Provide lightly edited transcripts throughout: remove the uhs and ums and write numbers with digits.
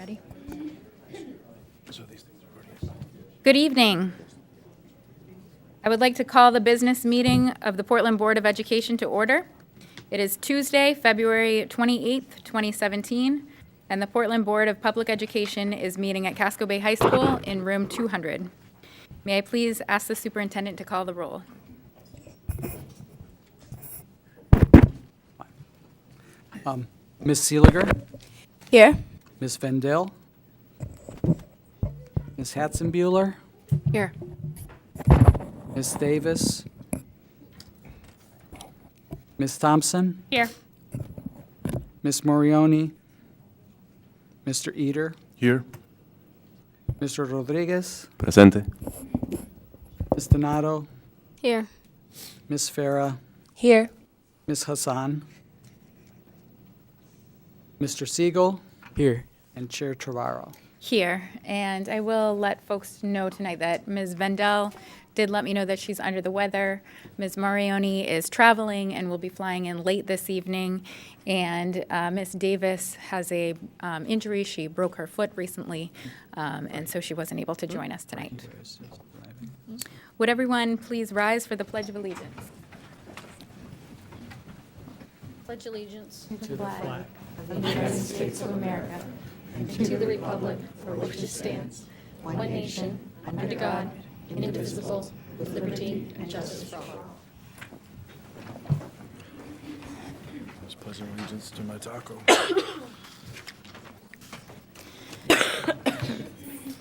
Ready? Good evening. I would like to call the business meeting of the Portland Board of Education to order. It is Tuesday, February 28th, 2017, and the Portland Board of Public Education is meeting at Casco Bay High School in room 200. May I please ask the superintendent to call the roll? Ms. Seeliger, Here. Ms. Vendale, Ms. Hatzenbuehler, Here. Ms. Davis, Ms. Thompson, Here. Ms. Morioni, Mr. Eder, Here. Mr. Rodriguez, Presente. Ms. Donato, Here. Ms. Farah, Here. Ms. Hassan, Mr. Siegel, Here. and Chair Trevorrow. Here, and I will let folks know tonight that Ms. Vendel did let me know that she's under the weather. Ms. Morioni is traveling and will be flying in late this evening, and Ms. Davis has a injury. She broke her foot recently, and so she wasn't able to join us tonight. Would everyone please rise for the Pledge of Allegiance? Pledge allegiance To the flag of the United States of America and to the republic for which it stands, one nation, under God, indivisible, with liberty and justice for all. Let's pledge allegiance to my taco.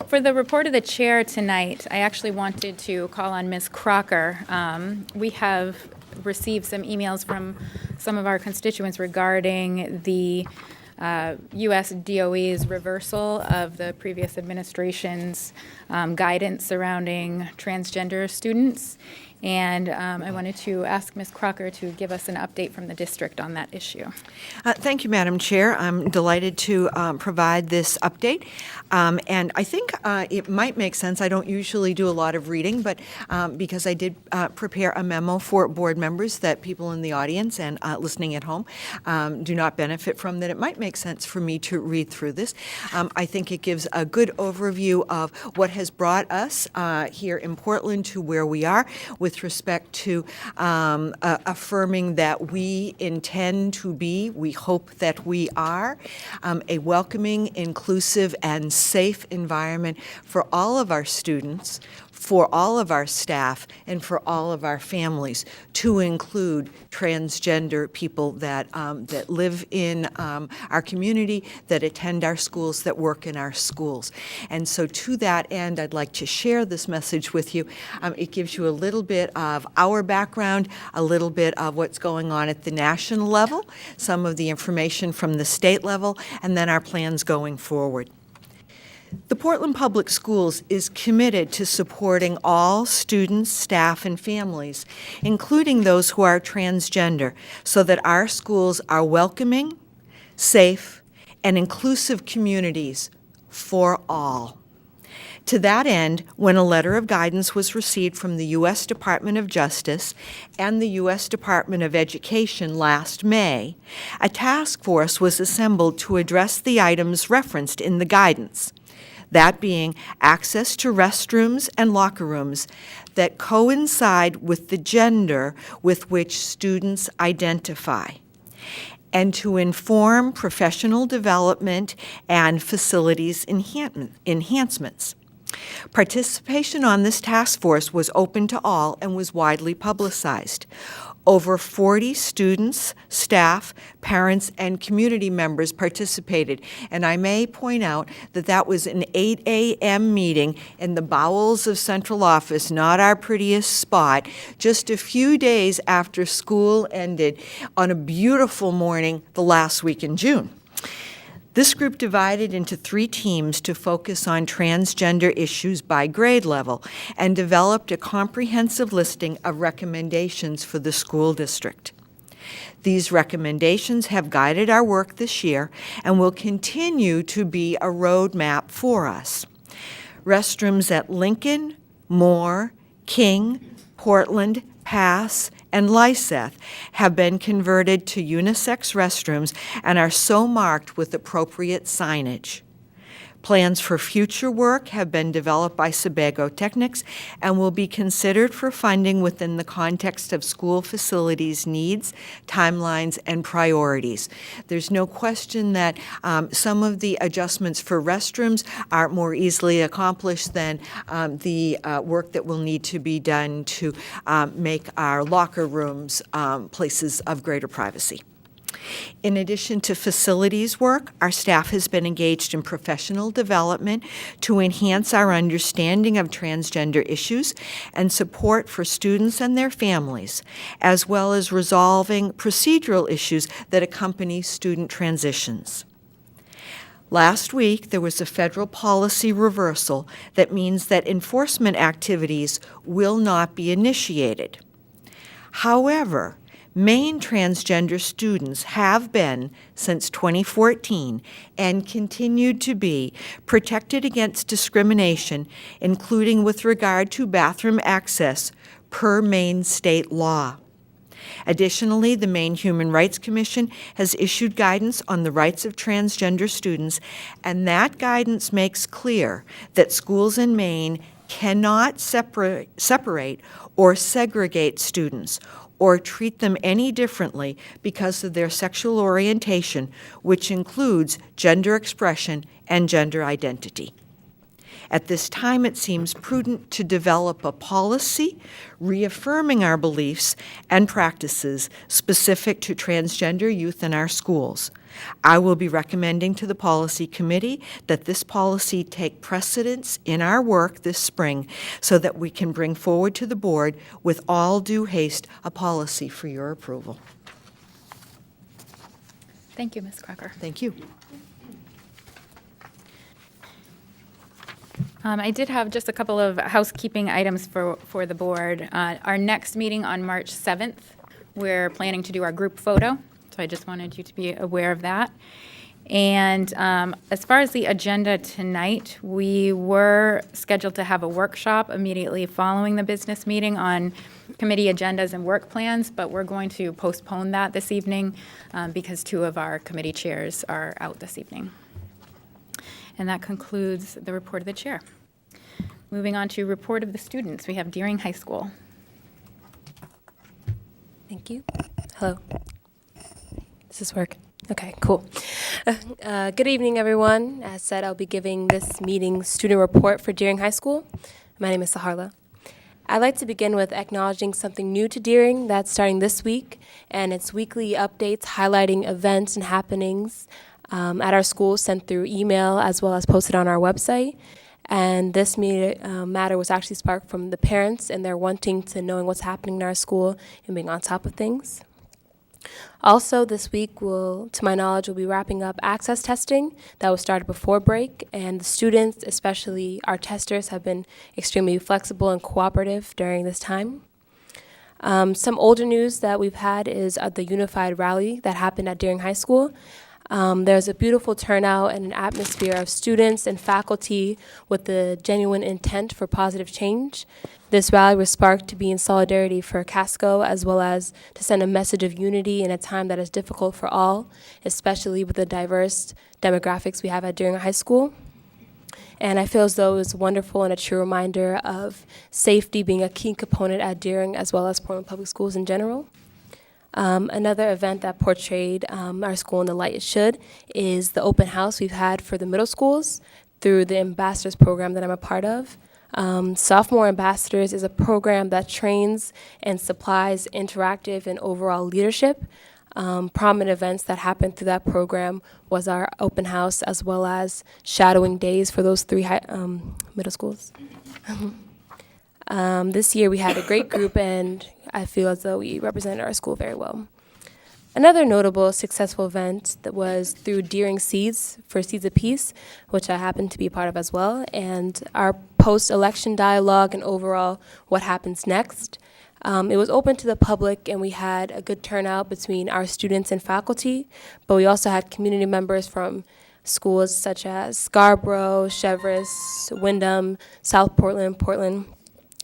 For the report of the chair tonight, I actually wanted to call on Ms. Crocker. We have received some emails from some of our constituents regarding the U.S. DOE's reversal of the previous administration's guidance surrounding transgender students. And I wanted to ask Ms. Crocker to give us an update from the district on that issue. Thank you, Madam Chair. I'm delighted to provide this update. And I think it might make sense. I don't usually do a lot of reading, but because I did prepare a memo for board members that people in the audience and listening at home do not benefit from, that it might make sense for me to read through this. I think it gives a good overview of what has brought us here in Portland to where we are with respect to affirming that we intend to be, we hope that we are, a welcoming, inclusive, and safe environment for all of our students, for all of our staff, and for all of our families, to include transgender people that live in our community, that attend our schools, that work in our schools. And so to that end, I'd like to share this message with you. It gives you a little bit of our background, a little bit of what's going on at the national level, some of the information from the state level, and then our plans going forward. The Portland Public Schools is committed to supporting all students, staff, and families, including those who are transgender, so that our schools are welcoming, safe, and inclusive communities for all. To that end, when a letter of guidance was received from the U.S. Department of Justice and the U.S. Department of Education last May, a task force was assembled to address the items referenced in the guidance. That being access to restrooms and locker rooms that coincide with the gender with which students identify, and to inform professional development and facilities enhancements. Participation on this task force was open to all and was widely publicized. Over 40 students, staff, parents, and community members participated. And I may point out that that was an 8 a.m. meeting in the bowels of central office, not our prettiest spot, just a few days after school ended on a beautiful morning the last week in June. This group divided into 3 teams to focus on transgender issues by grade level and developed a comprehensive listing of recommendations for the school district. These recommendations have guided our work this year and will continue to be a roadmap for us. Restrooms at Lincoln, Moore, King, Portland, Pass, and Lyseth have been converted to unisex restrooms and are so marked with appropriate signage. Plans for future work have been developed by Sebago Technics and will be considered for funding within the context of school facilities needs, timelines, and priorities. There's no question that some of the adjustments for restrooms are more easily accomplished than the work that will need to be done to make our locker rooms places of greater privacy. In addition to facilities work, our staff has been engaged in professional development to enhance our understanding of transgender issues and support for students and their families, as well as resolving procedural issues that accompany student transitions. Last week, there was a federal policy reversal that means that enforcement activities will not be initiated. However, Maine transgender students have been, since 2014, and continued to be, protected against discrimination, including with regard to bathroom access, per Maine state law. Additionally, the Maine Human Rights Commission has issued guidance on the rights of transgender students, and that guidance makes clear that schools in Maine cannot separate or segregate students or treat them any differently because of their sexual orientation, which includes gender expression and gender identity. At this time, it seems prudent to develop a policy reaffirming our beliefs and practices specific to transgender youth in our schools. I will be recommending to the Policy Committee that this policy take precedence in our work this spring so that we can bring forward to the Board with all due haste a policy for your approval. Thank you, Ms. Crocker. Thank you. I did have just a couple of housekeeping items for the board. Our next meeting on March 7th, we're planning to do our group photo, so I just wanted you to be aware of that. And as far as the agenda tonight, we were scheduled to have a workshop immediately following the business meeting on committee agendas and work plans, but we're going to postpone that this evening because two of our committee chairs are out this evening. And that concludes the report of the chair. Moving on to report of the students, we have Deering High School. Thank you. Hello. Does this work? Okay, cool. Good evening, everyone. As said, I'll be giving this meeting student report for Deering High School. My name is Saharla. I'd like to begin with acknowledging something new to Deering that's starting this week, and it's weekly updates highlighting events and happenings at our school sent through email as well as posted on our website. And this matter was actually sparked from the parents and their wanting to knowing what's happening in our school and being on top of things. Also, this week, to my knowledge, we'll be wrapping up access testing that was started before break, and the students, especially our testers, have been extremely flexible and cooperative during this time. Some older news that we've had is the Unified Rally that happened at Deering High School. There's a beautiful turnout and an atmosphere of students and faculty with the genuine intent for positive change. This rally was sparked to be in solidarity for Casco, as well as to send a message of unity in a time that is difficult for all, especially with the diverse demographics we have at Deering High School. And I feel as though it was wonderful and a true reminder of safety being a key component at Deering, as well as Portland Public Schools in general. Another event that portrayed our school in the light it should is the open house we've had for the middle schools through the Ambassadors program that I'm a part of. Sophomore Ambassadors is a program that trains and supplies interactive and overall leadership. Prominent events that happened through that program was our open house as well as shadowing days for those three middle schools. This year we had a great group, and I feel as though we represented our school very well. Another notable successful event that was through Deering Seeds for Seeds of Peace, which I happened to be a part of as well, and our post-election dialogue and overall what happens next. It was open to the public, and we had a good turnout between our students and faculty, but we also had community members from schools such as Scarborough, Cheverus, Wyndham, South Portland,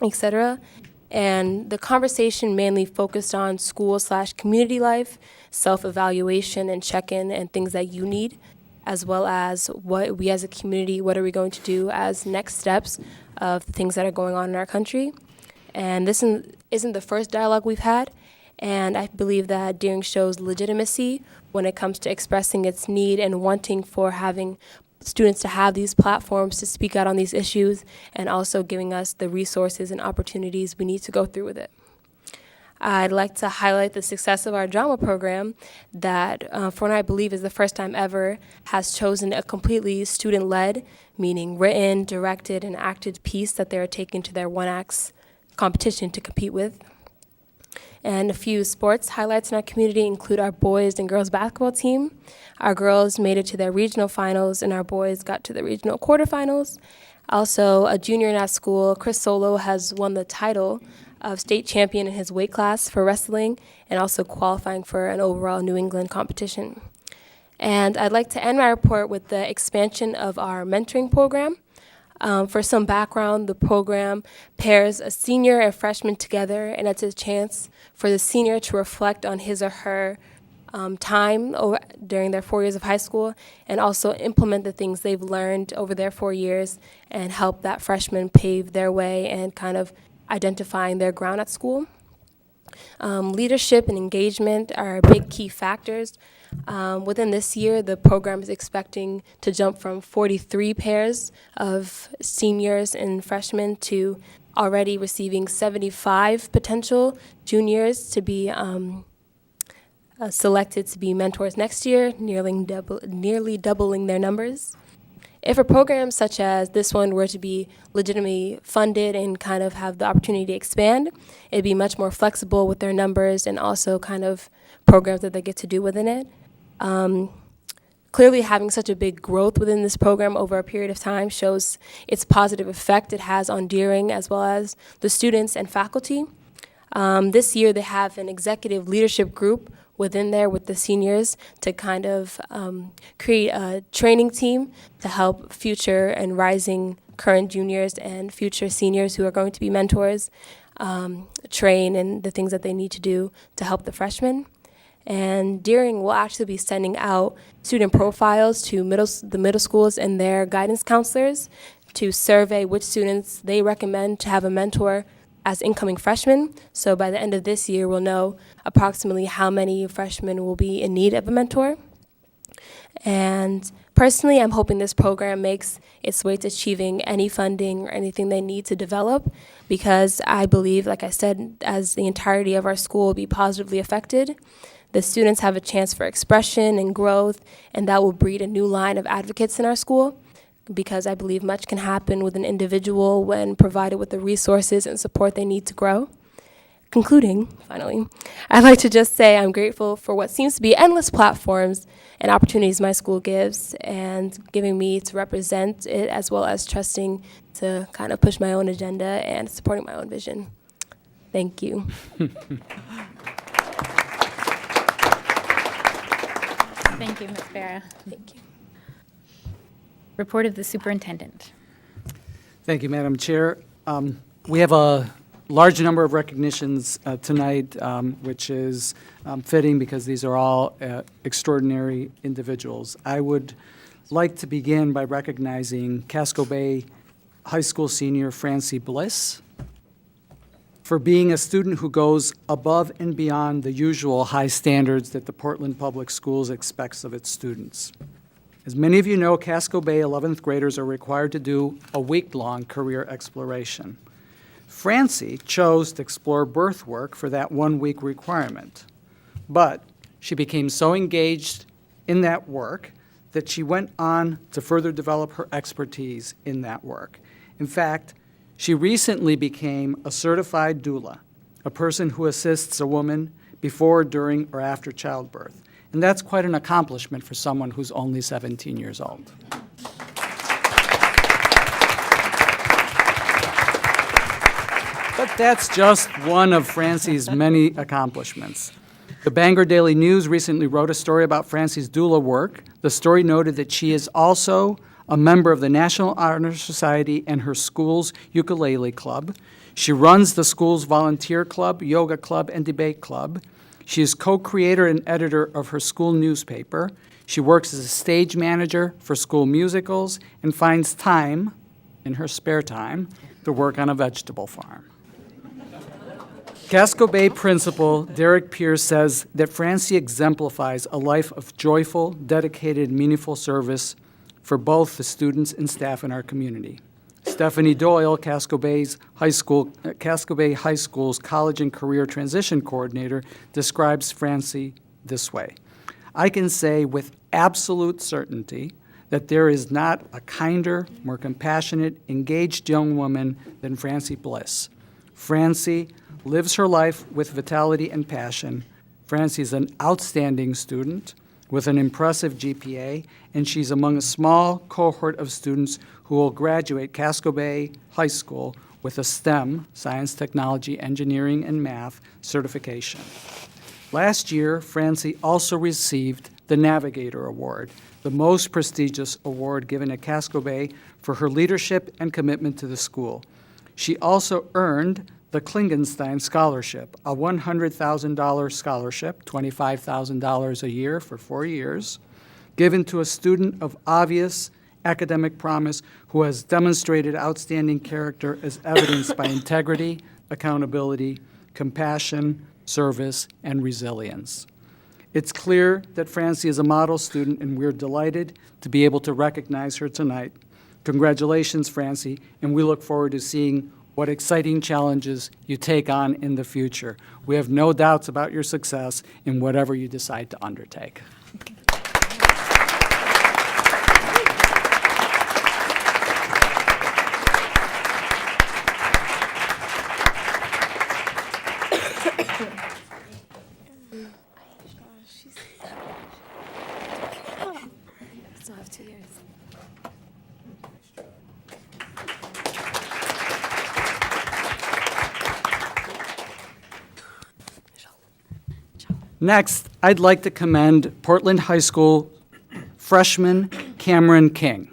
etc. And the conversation mainly focused on school/community life, self-evaluation and check-in and things that you need. as well as what we as a community, what are we going to do as next steps of things that are going on in our country. And this isn't the first dialogue we've had, and I believe that Deering shows legitimacy when it comes to expressing its need and wanting for having students to have these platforms to speak out on these issues, and also giving us the resources and opportunities we need to go through with it. I'd like to highlight the success of our drama program that, for what I believe is the first time ever, has chosen a completely student-led, meaning written, directed, and acted piece that they're taking to their one-acts competition to compete with. And a few sports highlights in our community include our boys and girls basketball team. Our girls made it to their regional finals, and our boys got to the regional quarterfinals. Also, a junior in our school, Chris Solo, has won the title of state champion in his weight class for wrestling, and also qualifying for an overall New England competition. And I'd like to end my report with the expansion of our mentoring program. For some background, the program pairs a senior and freshman together, and it's a chance for the senior to reflect on his or her time during their 4 years of high school, and also implement the things they've learned over their 4 years and help that freshman pave their way and kind of identifying their ground at school. Leadership and engagement are big key factors. Within this year, the program is expecting to jump from 43 pairs of seniors and freshmen to already receiving 75 potential juniors to be selected to be mentors next year, nearly doubling their numbers. If a program such as this one were to be legitimately funded and kind of have the opportunity to expand, it'd be much more flexible with their numbers and also kind of programs that they get to do within it. Clearly, having such a big growth within this program over a period of time shows its positive effect it has on Deering as well as the students and faculty. This year, they have an executive leadership group within there with the seniors to kind of create a training team to help future and rising current juniors and future seniors who are going to be mentors train in the things that they need to do to help the freshmen. And Deering will actually be sending out student profiles to the middle schools and their guidance counselors to survey which students they recommend to have a mentor as incoming freshmen. So by the end of this year, we'll know approximately how many freshmen will be in need of a mentor. And personally, I'm hoping this program makes its way to achieving any funding or anything they need to develop, because I believe, like I said, as the entirety of our school will be positively affected, the students have a chance for expression and growth, and that will breed a new line of advocates in our school, because I believe much can happen with an individual when provided with the resources and support they need to grow. Concluding, finally, I'd like to just say I'm grateful for what seems to be endless platforms and opportunities my school gives, and giving me to represent it, as well as trusting to kind of push my own agenda and supporting my own vision. Thank you. Thank you, Ms. Farah. Thank you. Report of the superintendent. Thank you, Madam Chair. We have a large number of recognitions tonight, which is fitting because these are all extraordinary individuals. I would like to begin by recognizing Casco Bay High School senior Francie Bliss for being a student who goes above and beyond the usual high standards that the Portland Public Schools expects of its students. As many of you know, Casco Bay 11th graders are required to do a week-long career exploration. Francie chose to explore birth work for that 1 week requirement, but she became so engaged in that work that she went on to further develop her expertise in that work. In fact, she recently became a certified doula, a person who assists a woman before, during, or after childbirth. And that's quite an accomplishment for someone who's only 17 years old. But that's just one of Francie's many accomplishments. The Bangor Daily News recently wrote a story about Francie's doula work. The story noted that she is also a member of the National Honor Society and her school's ukulele club. She runs the school's volunteer club, yoga club, and debate club. She is co-creator and editor of her school newspaper. She works as a stage manager for school musicals and finds time, in her spare time, to work on a vegetable farm. Casco Bay principal Derek Pierce says that Francie exemplifies a life of joyful, dedicated, meaningful service for both the students and staff in our community. Stephanie Doyle, Casco Bay High School's College and Career Transition Coordinator, describes Francie this way. I can say with absolute certainty that there is not a kinder, more compassionate, engaged young woman than Francie Bliss. Francie lives her life with vitality and passion. Francie is an outstanding student with an impressive GPA, and she's among a small cohort of students who will graduate Casco Bay High School with a STEM, science, technology, engineering, and math certification. Last year, Francie also received the Navigator Award, the most prestigious award given at Casco Bay for her leadership and commitment to the school. She also earned the Klingenstein Scholarship, a $100,000 scholarship, $25,000 a year for 4 years, given to a student of obvious academic promise who has demonstrated outstanding character as evidenced by integrity, accountability, compassion, service, and resilience. It's clear that Francie is a model student, and we're delighted to be able to recognize her tonight. Congratulations, Francie, and we look forward to seeing what exciting challenges you take on in the future. We have no doubts about your success in whatever you decide to undertake. Still have 2 years. Next, I'd like to commend Portland High School freshman Cameron King.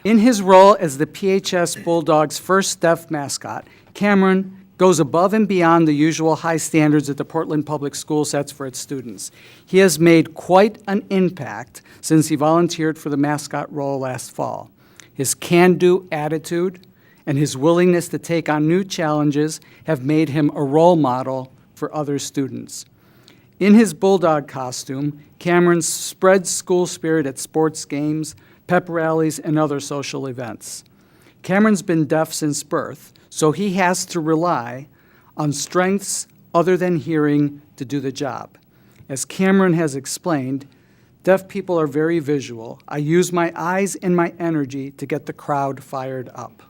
In his role as the PHS Bulldogs' first deaf mascot, Cameron goes above and beyond the usual high standards that the Portland Public School sets for its students. He has made quite an impact since he volunteered for the mascot role last fall. His can-do attitude and his willingness to take on new challenges have made him a role model for other students. In his bulldog costume, Cameron spreads school spirit at sports games, pep rallies, and other social events. Cameron's been deaf since birth, so he has to rely on strengths other than hearing to do the job. As Cameron has explained, deaf people are very visual. I use my eyes and my energy to get the crowd fired up.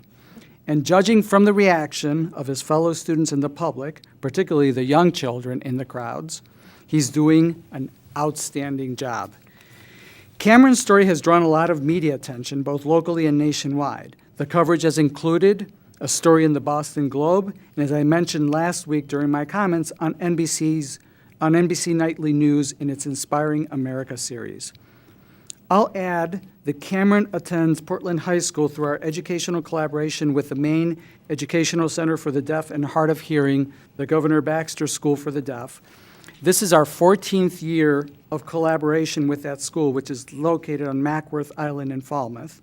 And judging from the reaction of his fellow students and the public, particularly the young children in the crowds, he's doing an outstanding job. Cameron's story has drawn a lot of media attention, both locally and nationwide. The coverage has included a story in the Boston Globe, and as I mentioned last week during my comments, on NBC Nightly News in its Inspiring America series. I'll add that Cameron attends Portland High School through our educational collaboration with the Maine Educational Center for the Deaf and Hard of Hearing, the Governor Baxter School for the Deaf. This is our 14th year of collaboration with that school, which is located on Mackworth Island in Falmouth.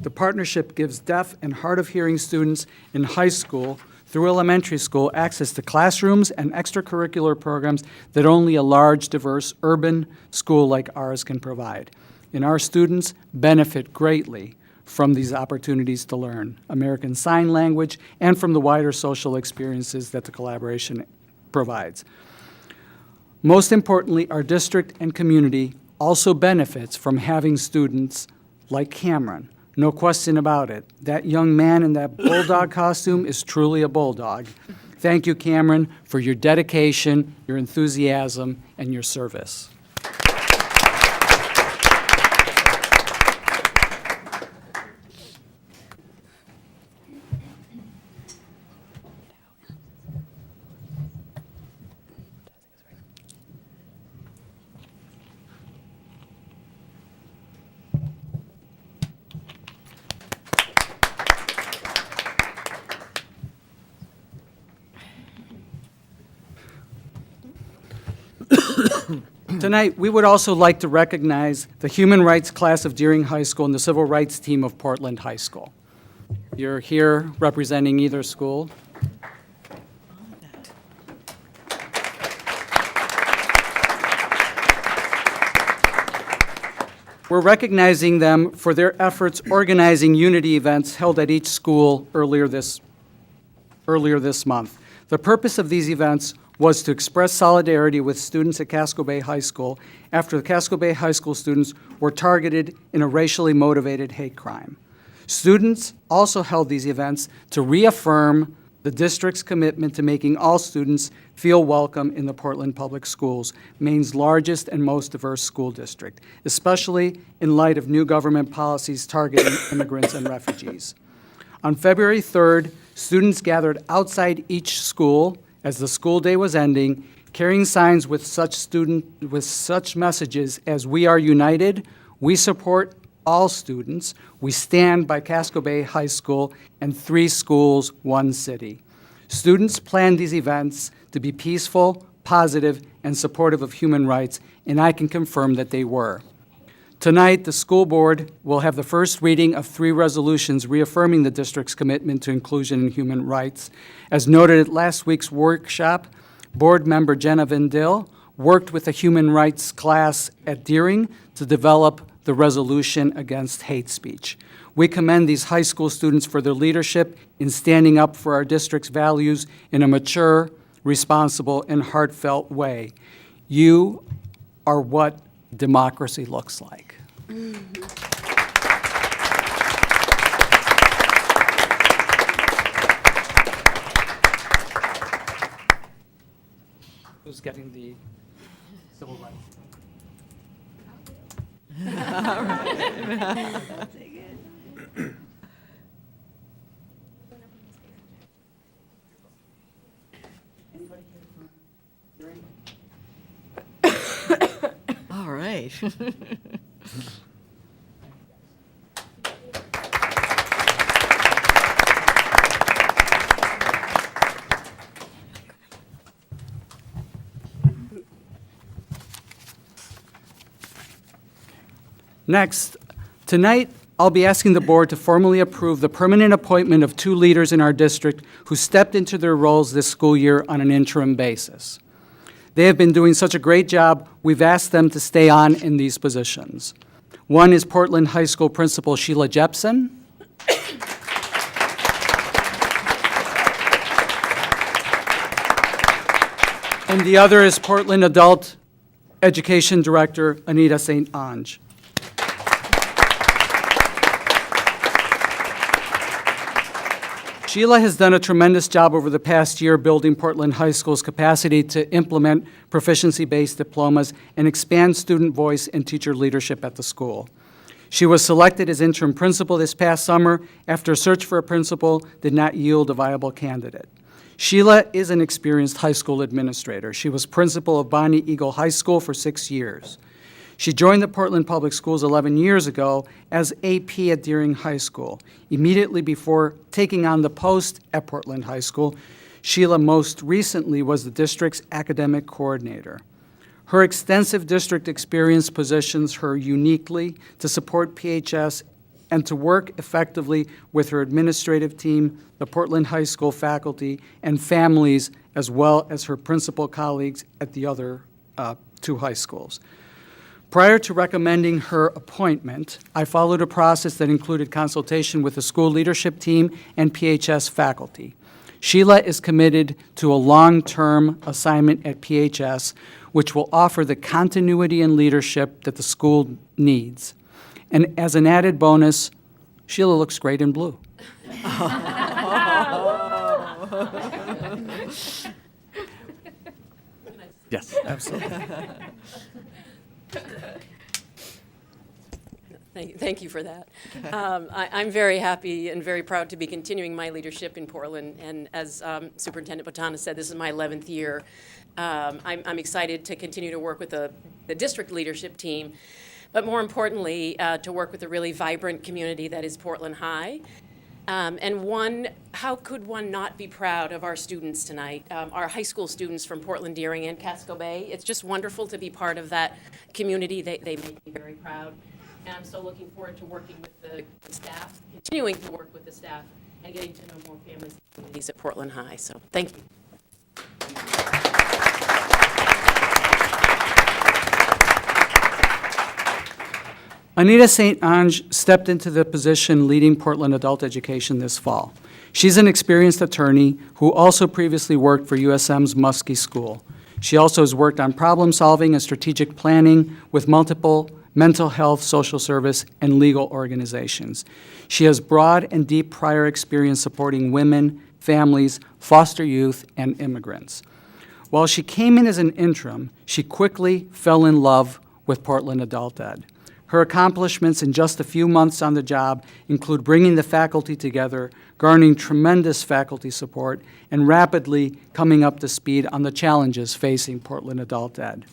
The partnership gives deaf and hard of hearing students in high school through elementary school access to classrooms and extracurricular programs that only a large, diverse, urban school like ours can provide. And our students benefit greatly from these opportunities to learn American Sign Language and from the wider social experiences that the collaboration provides. Most importantly, our district and community also benefits from having students like Cameron. No question about it. That young man in that bulldog costume is truly a bulldog. Thank you, Cameron, for your dedication, your enthusiasm, and your service. Tonight, we would also like to recognize the Human Rights class of Deering High School and the Civil Rights team of Portland High School. You're here representing either school. We're recognizing them for their efforts organizing unity events held at each school earlier this month. The purpose of these events was to express solidarity with students at Casco Bay High School after the Casco Bay High School students were targeted in a racially motivated hate crime. Students also held these events to reaffirm the district's commitment to making all students feel welcome in the Portland Public Schools, Maine's largest and most diverse school district, especially in light of new government policies targeting immigrants and refugees. On February 3rd, students gathered outside each school as the school day was ending, carrying signs with such messages as "We are united," "We support all students," "We stand by Casco Bay High School," and "3 schools, 1 city." Students planned these events to be peaceful, positive, and supportive of human rights, and I can confirm that they were. Tonight, the school board will have the first reading of 3 resolutions reaffirming the district's commitment to inclusion and human rights. As noted at last week's workshop, board member Jenna Vendill worked with the human rights class at Deering to develop the resolution against hate speech. We commend these high school students for their leadership in standing up for our district's values in a mature, responsible, and heartfelt way. You are what democracy looks like. Who's getting the civil rights? All right. Next, tonight, I'll be asking the board to formally approve the permanent appointment of 2 leaders in our district who stepped into their roles this school year on an interim basis. They have been doing such a great job, we've asked them to stay on in these positions. One is Portland High School Principal Sheila Jepson. And the other is Portland Adult Education Director Anita St. Ange. Sheila has done a tremendous job over the past year building Portland High School's capacity to implement proficiency-based diplomas and expand student voice and teacher leadership at the school. She was selected as interim principal this past summer after a search for a principal did not yield a viable candidate. Sheila is an experienced high school administrator. She was principal of Bonnie Eagle High School for 6 years. She joined the Portland Public Schools 11 years ago as AP at Deering High School. Immediately before taking on the post at Portland High School, Sheila most recently was the district's academic coordinator. Her extensive district experience positions her uniquely to support PHS and to work effectively with her administrative team, the Portland High School faculty, and families, as well as her principal colleagues at the other 2 high schools. Prior to recommending her appointment, I followed a process that included consultation with the school leadership team and PHS faculty. Sheila is committed to a long-term assignment at PHS, which will offer the continuity and leadership that the school needs. And as an added bonus, Sheila looks great in blue. Yes, absolutely. Thank you for that. I'm very happy and very proud to be continuing my leadership in Portland. And as Superintendent Botana said, this is my 11th year. I'm excited to continue to work with the district leadership team, but more importantly, to work with a really vibrant community that is Portland High. And one, how could one not be proud of our students tonight, our high school students from Portland, Deering, and Casco Bay? It's just wonderful to be part of that community. They make me very proud. And I'm so looking forward to working with the staff, continuing to work with the staff, and getting to know more families and communities at Portland High. So thank you. Anita St. Ange stepped into the position leading Portland Adult Education this fall. She's an experienced attorney who also previously worked for USM's Muskie School. She also has worked on problem solving and strategic planning with multiple mental health, social service, and legal organizations. She has broad and deep prior experience supporting women, families, foster youth, and immigrants. While she came in as an interim, she quickly fell in love with Portland Adult Ed. Her accomplishments in just a few months on the job include bringing the faculty together, garnering tremendous faculty support, and rapidly coming up to speed on the challenges facing Portland Adult Ed.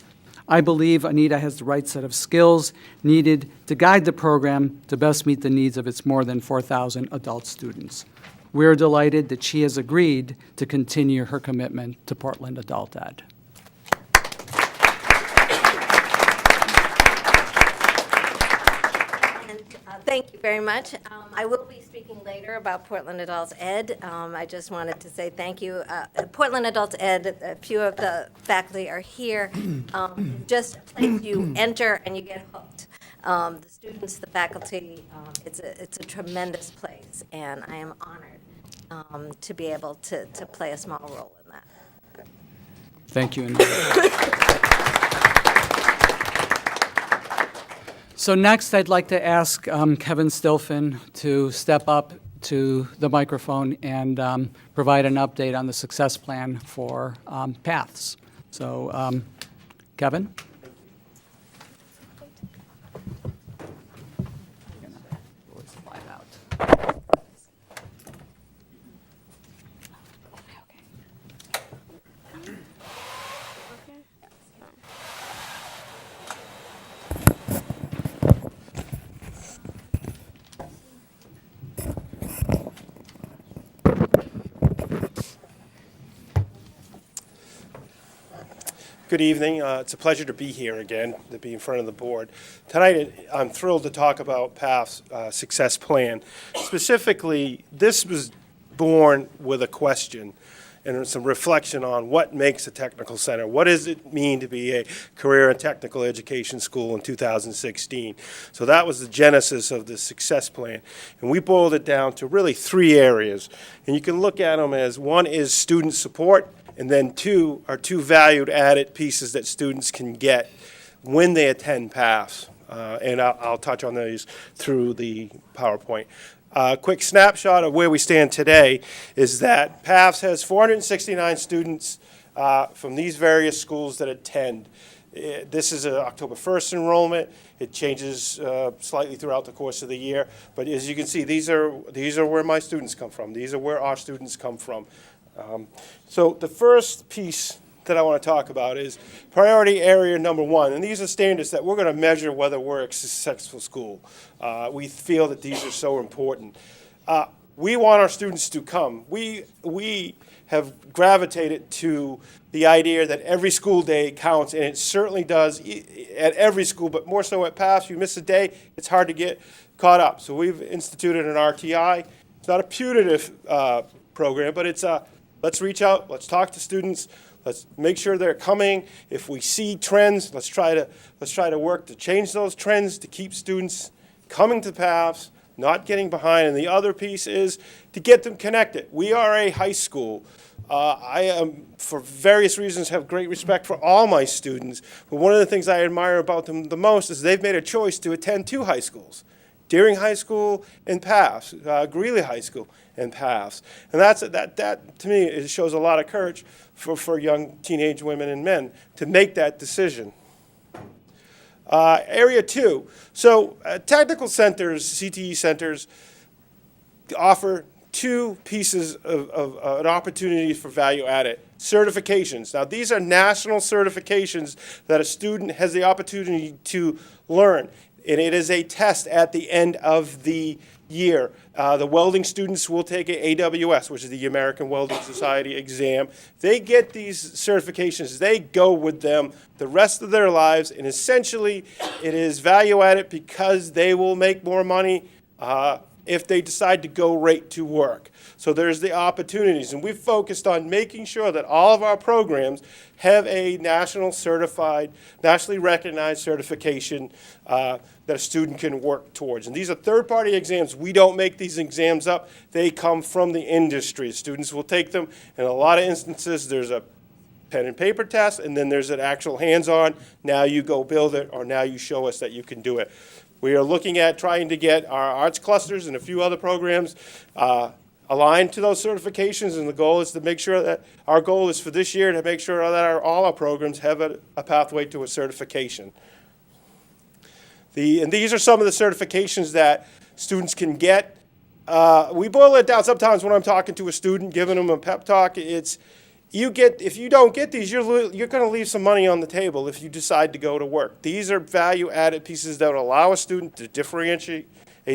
I believe Anita has the right set of skills needed to guide the program to best meet the needs of its more than 4,000 adult students. We are delighted that she has agreed to continue her commitment to Portland Adult Ed. Thank you very much. I will be speaking later about Portland Adult Ed. I just wanted to say thank you. Portland Adult Ed, a few of the faculty are here. Just a place you enter and you get hooked. The students, the faculty, it's a tremendous place, and I am honored to be able to play a small role in that. Thank you, Anita. So next, I'd like to ask Kevin Stilfen to step up to the microphone and provide an update on the success plan for PATHS. So, Kevin? Good evening. It's a pleasure to be here again, to be in front of the board. Tonight, I'm thrilled to talk about PATH's success plan. Specifically, this was born with a question and some reflection on what makes a technical center. What does it mean to be a career and technical education school in 2016? So that was the genesis of the success plan. And we boiled it down to really 3 areas. And you can look at them as, one is student support, and then 2 are 2 valued added pieces that students can get when they attend PATHs. And I'll touch on these through the PowerPoint. A quick snapshot of where we stand today is that PATHs has 469 students from these various schools that attend. This is an October 1st enrollment. It changes slightly throughout the course of the year. But as you can see, these are where my students come from. These are where our students come from. So the first piece that I want to talk about is priority area number 1. And these are standards that we're going to measure whether we're a successful school. We feel that these are so important. We want our students to come. We have gravitated to the idea that every school day counts, and it certainly does at every school, but more so at PATHs. You miss a day, it's hard to get caught up. So we've instituted an RTI. It's not a punitive program, but it's a let's reach out, let's talk to students, let's make sure they're coming. If we see trends, let's try to work to change those trends to keep students coming to PATHs, not getting behind. And the other piece is to get them connected. We are a high school. I am, for various reasons, have great respect for all my students. But one of the things I admire about them the most is they've made a choice to attend 2 high schools, Deering High School and PATHs, Greeley High School and PATHs. And that to me, it shows a lot of courage for young teenage women and men to make that decision. Area 2. So technical centers, CTE centers, offer 2 pieces of an opportunity for value added. Certifications. Now, these are national certifications that a student has the opportunity to learn. And it is a test at the end of the year, the welding students will take a AWS, which is the American Welding Society exam. They get these certifications. They go with them the rest of their lives, and essentially it is value added because they will make more money if they decide to go right to work. So there's the opportunities, and we've focused on making sure that all of our programs have a nationally recognized certification that a student can work towards. And these are third-party exams. We don't make these exams up. They come from the industry. Students will take them. In a lot of instances, there's a pen and paper test, and then there's an actual hands-on, now you go build it, or now you show us that you can do it. We are looking at trying to get our arts clusters and a few other programs aligned to those certifications, and the goal is to make sure that, our goal is for this year to make sure that all our programs have a pathway to a certification. And these are some of the certifications that students can get. We boil it down sometimes when I'm talking to a student, giving them a pep talk, if you don't get these, you're going to leave some money on the table if you decide to go to work. These are value-added pieces that will allow a student to differentiate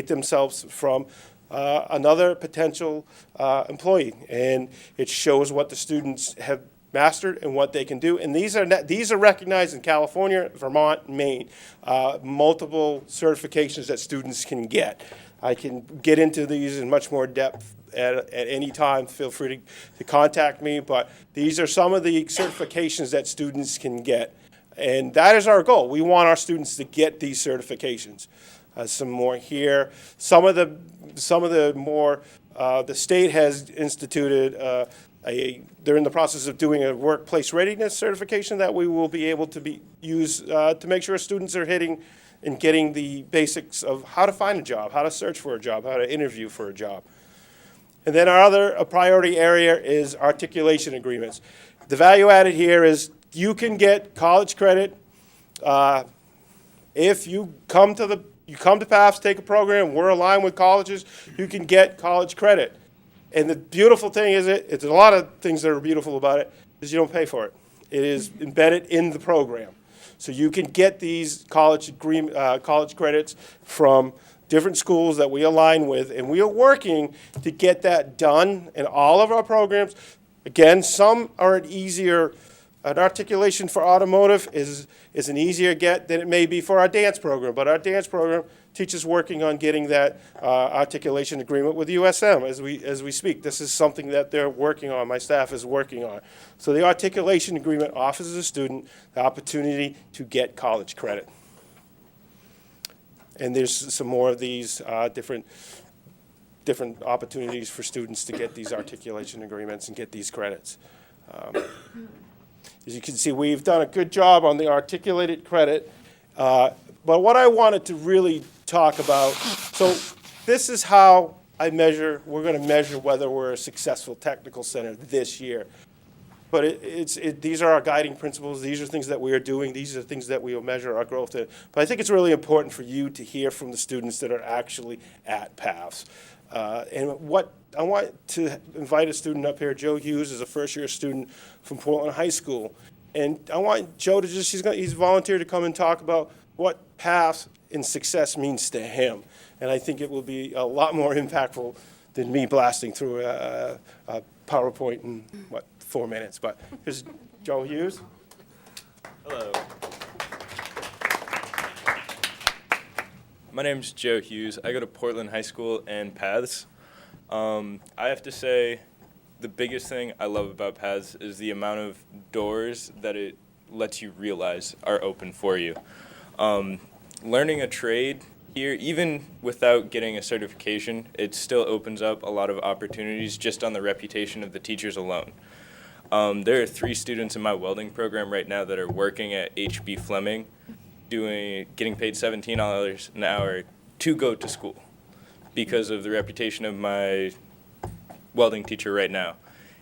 themselves from another potential employee, and it shows what the students have mastered and what they can do. And these are recognized in California, Vermont, Maine, multiple certifications that students can get. I can get into these in much more depth at any time. Feel free to contact me, but these are some of the certifications that students can get. And that is our goal. We want our students to get these certifications. Some more here. Some of the more, the state has instituted they're in the process of doing a workplace readiness certification that we will be able to use to make sure students are hitting and getting the basics of how to find a job, how to search for a job, how to interview for a job. And then our other priority area is articulation agreements. The value added here is you can get college credit if you come to PAFS, take a program, we're aligned with colleges, you can get college credit. And the beautiful thing is it's a lot of things that are beautiful about it, is you don't pay for it. It is embedded in the program. So you can get these college credits from different schools that we align with, and we are working to get that done in all of our programs. Again, some are an articulation for automotive is an easier get than it may be for our dance program, but our dance program teaches working on getting that articulation agreement with USM as we speak. This is something that they're working on, my staff is working on. So the articulation agreement offers a student the opportunity to get college credit. And there's some more of these different opportunities for students to get these articulation agreements and get these credits. As you can see, we've done a good job on the articulated credit. But what I wanted to really talk about, so this is how we're going to measure whether we're a successful technical center this year. But these are our guiding principles. These are things that we are doing. These are things that we will measure our growth in. But I think it's really important for you to hear from the students that are actually at PAFS. And what I want to invite a student up here. Joe Hughes is a first-year student from Portland High School. And I want Joe to he's volunteered to come and talk about what PAFS and success means to him. And I think it will be a lot more impactful than me blasting through a PowerPoint in, 4 minutes. But here's Joe Hughes. Hello. My name's Joe Hughes. I go to Portland High School and PATHS. I have to say the biggest thing I love about PATHS is the amount of doors that it lets you realize are open for you. Learning a trade here, even without getting a certification, it still opens up a lot of opportunities just on the reputation of the teachers alone. There are 3 students in my welding program right now that are working at H.B. Fleming, getting paid $17 an hour to go to school because of the reputation of my welding teacher right now.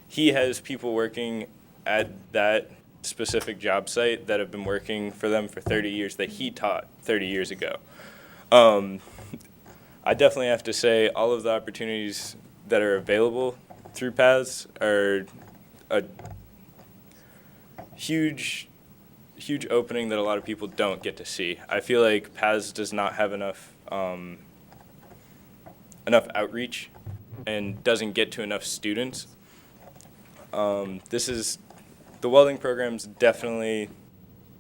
He has people working at that specific job site that have been working for them for 30 years that he taught 30 years ago. I definitely have to say all of the opportunities that are available through PATHS are a huge opening that a lot of people don't get to see. I feel like PATHS does not have enough enough outreach and doesn't get to enough students. The welding program's definitely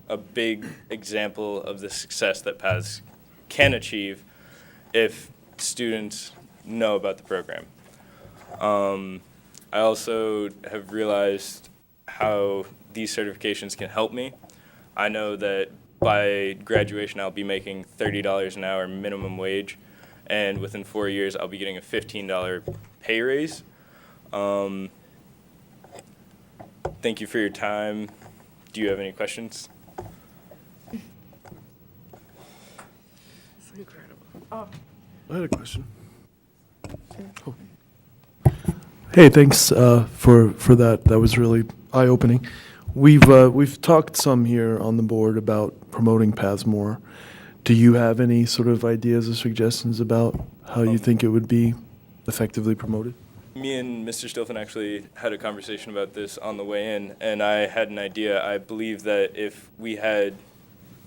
a big example of the success that PATHS can achieve if students know about the program. I also have realized how these certifications can help me. I know that by graduation I'll be making $30 an hour minimum wage, and within 4 years I'll be getting a $15 pay raise. Thank you for your time. Do you have any questions? I had a question. Oh. Hey, thanks for that. That was really eye-opening. We've talked some here on the board about promoting PATHS more. Do you have any sort of ideas or suggestions about how you think it would be effectively promoted? Me and Mr. Stilfen actually had a conversation about this on the way in, and I had an idea. I believe that if we had,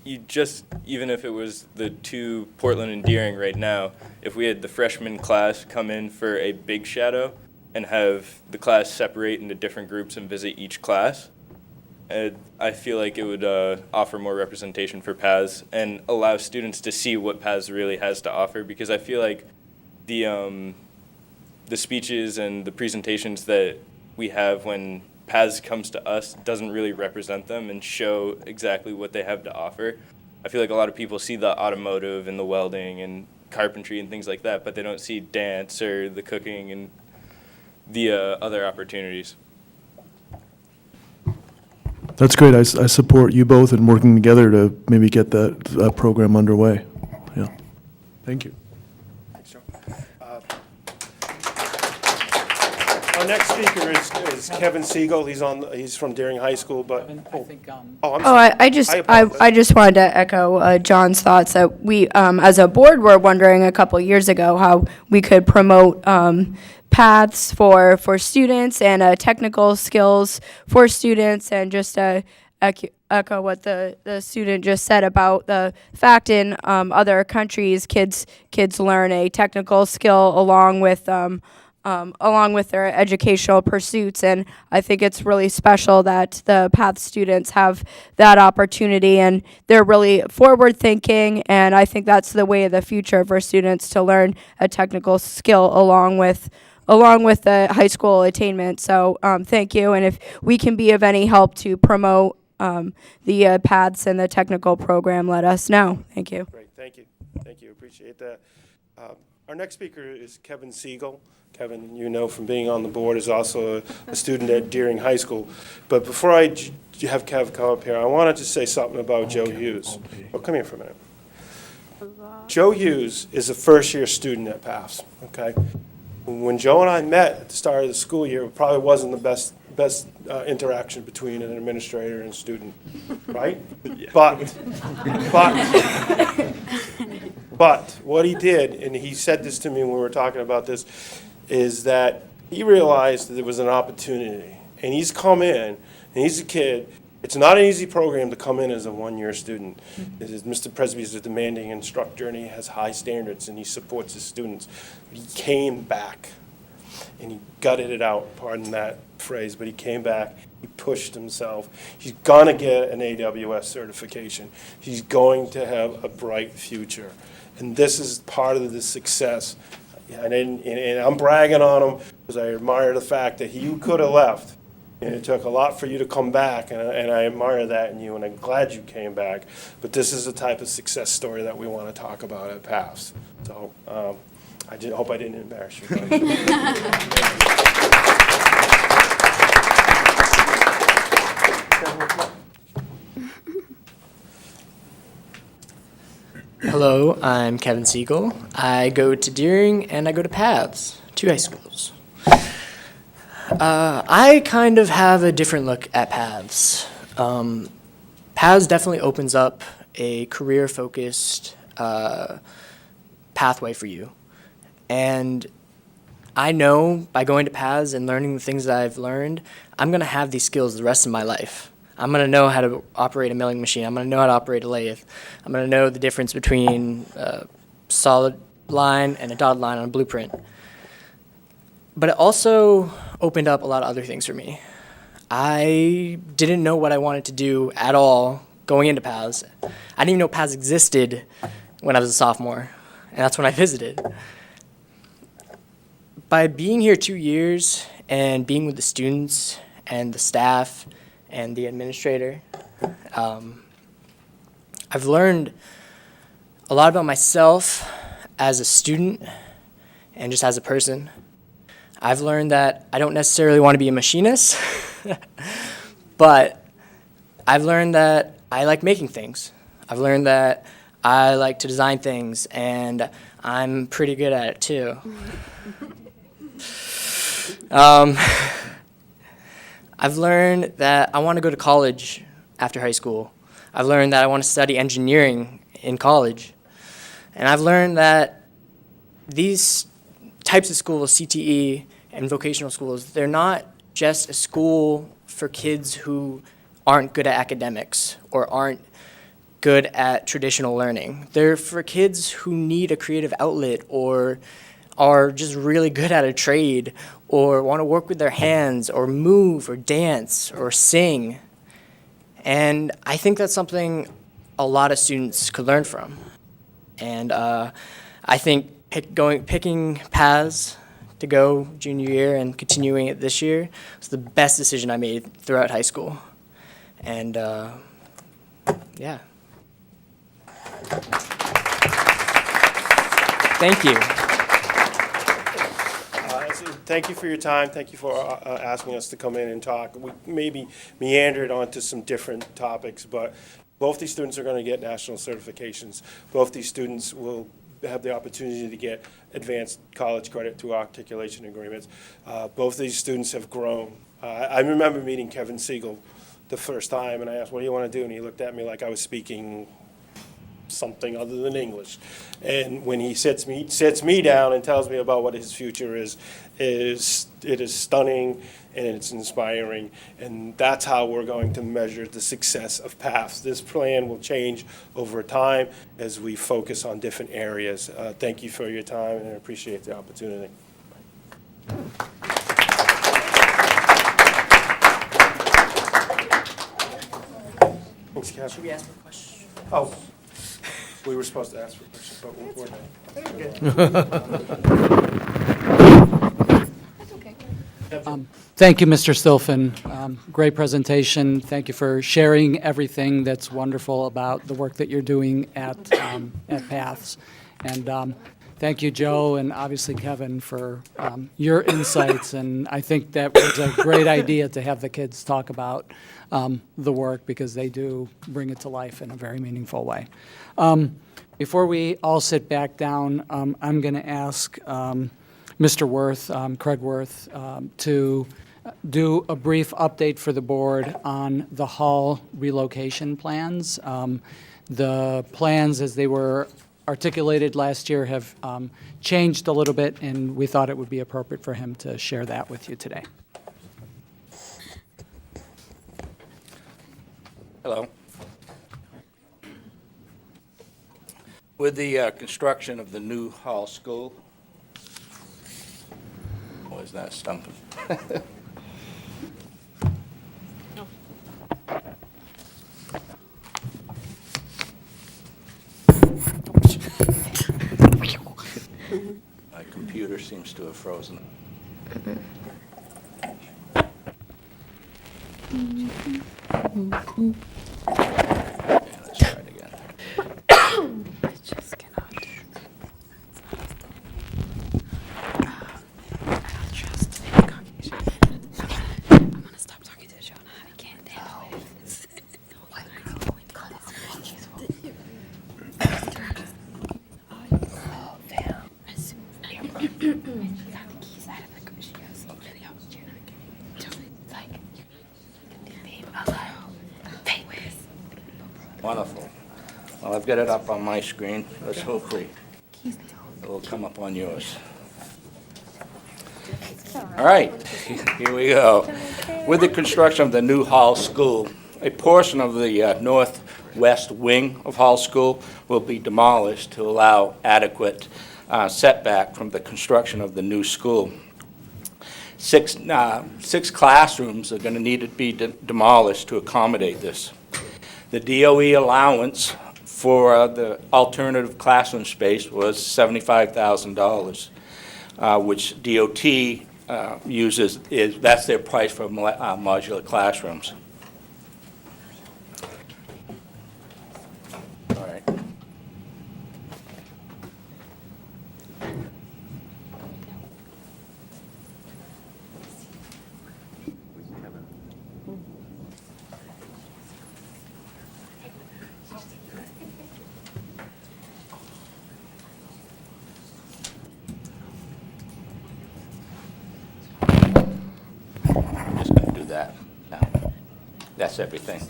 even if it was the two Portland and Deering right now, if we had the freshman class come in for a big shadow and have the class separate into different groups and visit each class, I feel like it would offer more representation for PATHS and allow students to see what PATHS really has to offer, because I feel like the speeches and the presentations that we have when PATHS comes to us doesn't really represent them and show exactly what they have to offer. I feel like a lot of people see the automotive and the welding and carpentry and things like that, but they don't see dance or the cooking and the other opportunities. That's great. I support you both in working together to maybe get that program underway. Yeah. Thank you. Thanks, Joe. Our next speaker is Kevin Siegel. He's from Deering High School, but I think, I'm Oh, sorry. I just apologize. I just wanted to echo John's thoughts that we, as a board, were wondering a couple years ago how we could promote paths for students and technical skills for students, and just echo what the student just said about the fact in other countries kids learn a technical skill along with their educational pursuits, and I think it's really special that the PATH students have that opportunity, and they're really forward thinking, and I think that's the way of the future for students to learn a technical skill along with the high school attainment. So thank you, and if we can be of any help to promote the PATHS and the technical program, let us know. Thank you. Great, thank you. Thank you, appreciate that. Our next speaker is Kevin Siegel. Kevin, you know from being on the board, is also a student at Deering High School. But before I have Kev come up here, I wanted to say something about Joe Hughes. Oh, come here for a minute. Joe Hughes is a first-year student at PATHS, okay? When Joe and I met at the start of the school year, it probably wasn't the best interaction between an administrator and student, right? Yeah. But what he did, and he said this to me when we were talking about this, is that he realized that there was an opportunity, and he's come in, and he's a kid. It's not an easy program to come in as a one-year student. Mr. Presby is a demanding instructor, and he has high standards, and he supports his students. But he came back, and he gutted it out, pardon that phrase, but he came back, he pushed himself. He's going to get an AWS certification. He's going to have a bright future. And this is part of the success. And I'm bragging on him because I admire the fact that you could have left. And it took a lot for you to come back, and I admire that in you, and I'm glad you came back. But this is the type of success story that we want to talk about at PATHS. So I hope I didn't embarrass you. Hello, I'm Kevin Siegel. I go to Deering and I go to PATHS, two high schools. I kind of have a different look at PATHS. PATHS definitely opens up a career-focused pathway for you. And I know by going to PATHS and learning the things that I've learned, I'm going to have these skills the rest of my life. I'm going to know how to operate a milling machine. I'm going to know how to operate a lathe. I'm going to know the difference between solid line and a dotted line on a blueprint. But it also opened up a lot of other things for me. I didn't know what I wanted to do at all going into PATHS. I didn't even know PATHS existed when I was a sophomore, and that's when I visited. By being here 2 years and being with the students and the staff and the administrator, I've learned a lot about myself as a student and just as a person. I've learned that I don't necessarily want to be a machinist, but I've learned that I like making things. I've learned that I like to design things, and I'm pretty good at it too. I've learned that I want to go to college after high school. I've learned that I want to study engineering in college. And I've learned that these types of schools, CTE and vocational schools, they're not just a school for kids who aren't good at academics or aren't good at traditional learning. They're for kids who need a creative outlet or are just really good at a trade or want to work with their hands or move or dance or sing. And I think that's something a lot of students could learn from. And I think picking paths to go junior year and continuing it this year was the best decision I made throughout high school. And yeah. Thank you. Thank you for your time. Thank you for asking us to come in and talk. We maybe meandered onto some different topics, but both these students are going to get national certifications. Both these students will have the opportunity to get advanced college credit through articulation agreements. Both these students have grown. I remember meeting Kevin Siegel the first time, and I asked, what do you want to do? And he looked at me like I was speaking something other than English. And when he sits me down and tells me about what his future is it is stunning and it's inspiring. And that's how we're going to measure the success of PATHS. This plan will change over time as we focus on different areas. Thank you for your time, and I appreciate the opportunity. Thanks, Kevin. Should we ask for questions? Oh, we were supposed to ask for questions, but we're not. Thank you, Mr. Stilfen. Great presentation. Thank you for sharing everything that's wonderful about the work that you're doing at PATHS. And thank you, Joe, and obviously Kevin, for your insights. And I think that was a great idea to have the kids talk about the work, because they do bring it to life in a very meaningful way. Before we all sit back down, I'm going to ask Mr. Worth, Craig Worth, to do a brief update for the board on the hall relocation plans. The plans, as they were articulated last year, have changed a little bit, and we thought it would be appropriate for him to share that with you today. Hello. With the construction of the new hall school, boy, is that stumping. My computer seems to have frozen. Okay, let's try it again. I just cannot do it. I don't trust the cognition. I'm gonna stop talking to Jonah. I can't handle it. Wonderful. Well, I've got it up on my screen. Let's hopefully it will come up on yours. All right, here we go. With the construction of the new Hall School, a portion of the northwest wing of Hall School will be demolished to allow adequate setback from the construction of the new school. Six classrooms are going to need to be demolished to accommodate this. The DOE allowance for the alternative classroom space was $75,000, which DOT uses, that's their price for modular classrooms. All right. I'm just going to do that now. That's everything.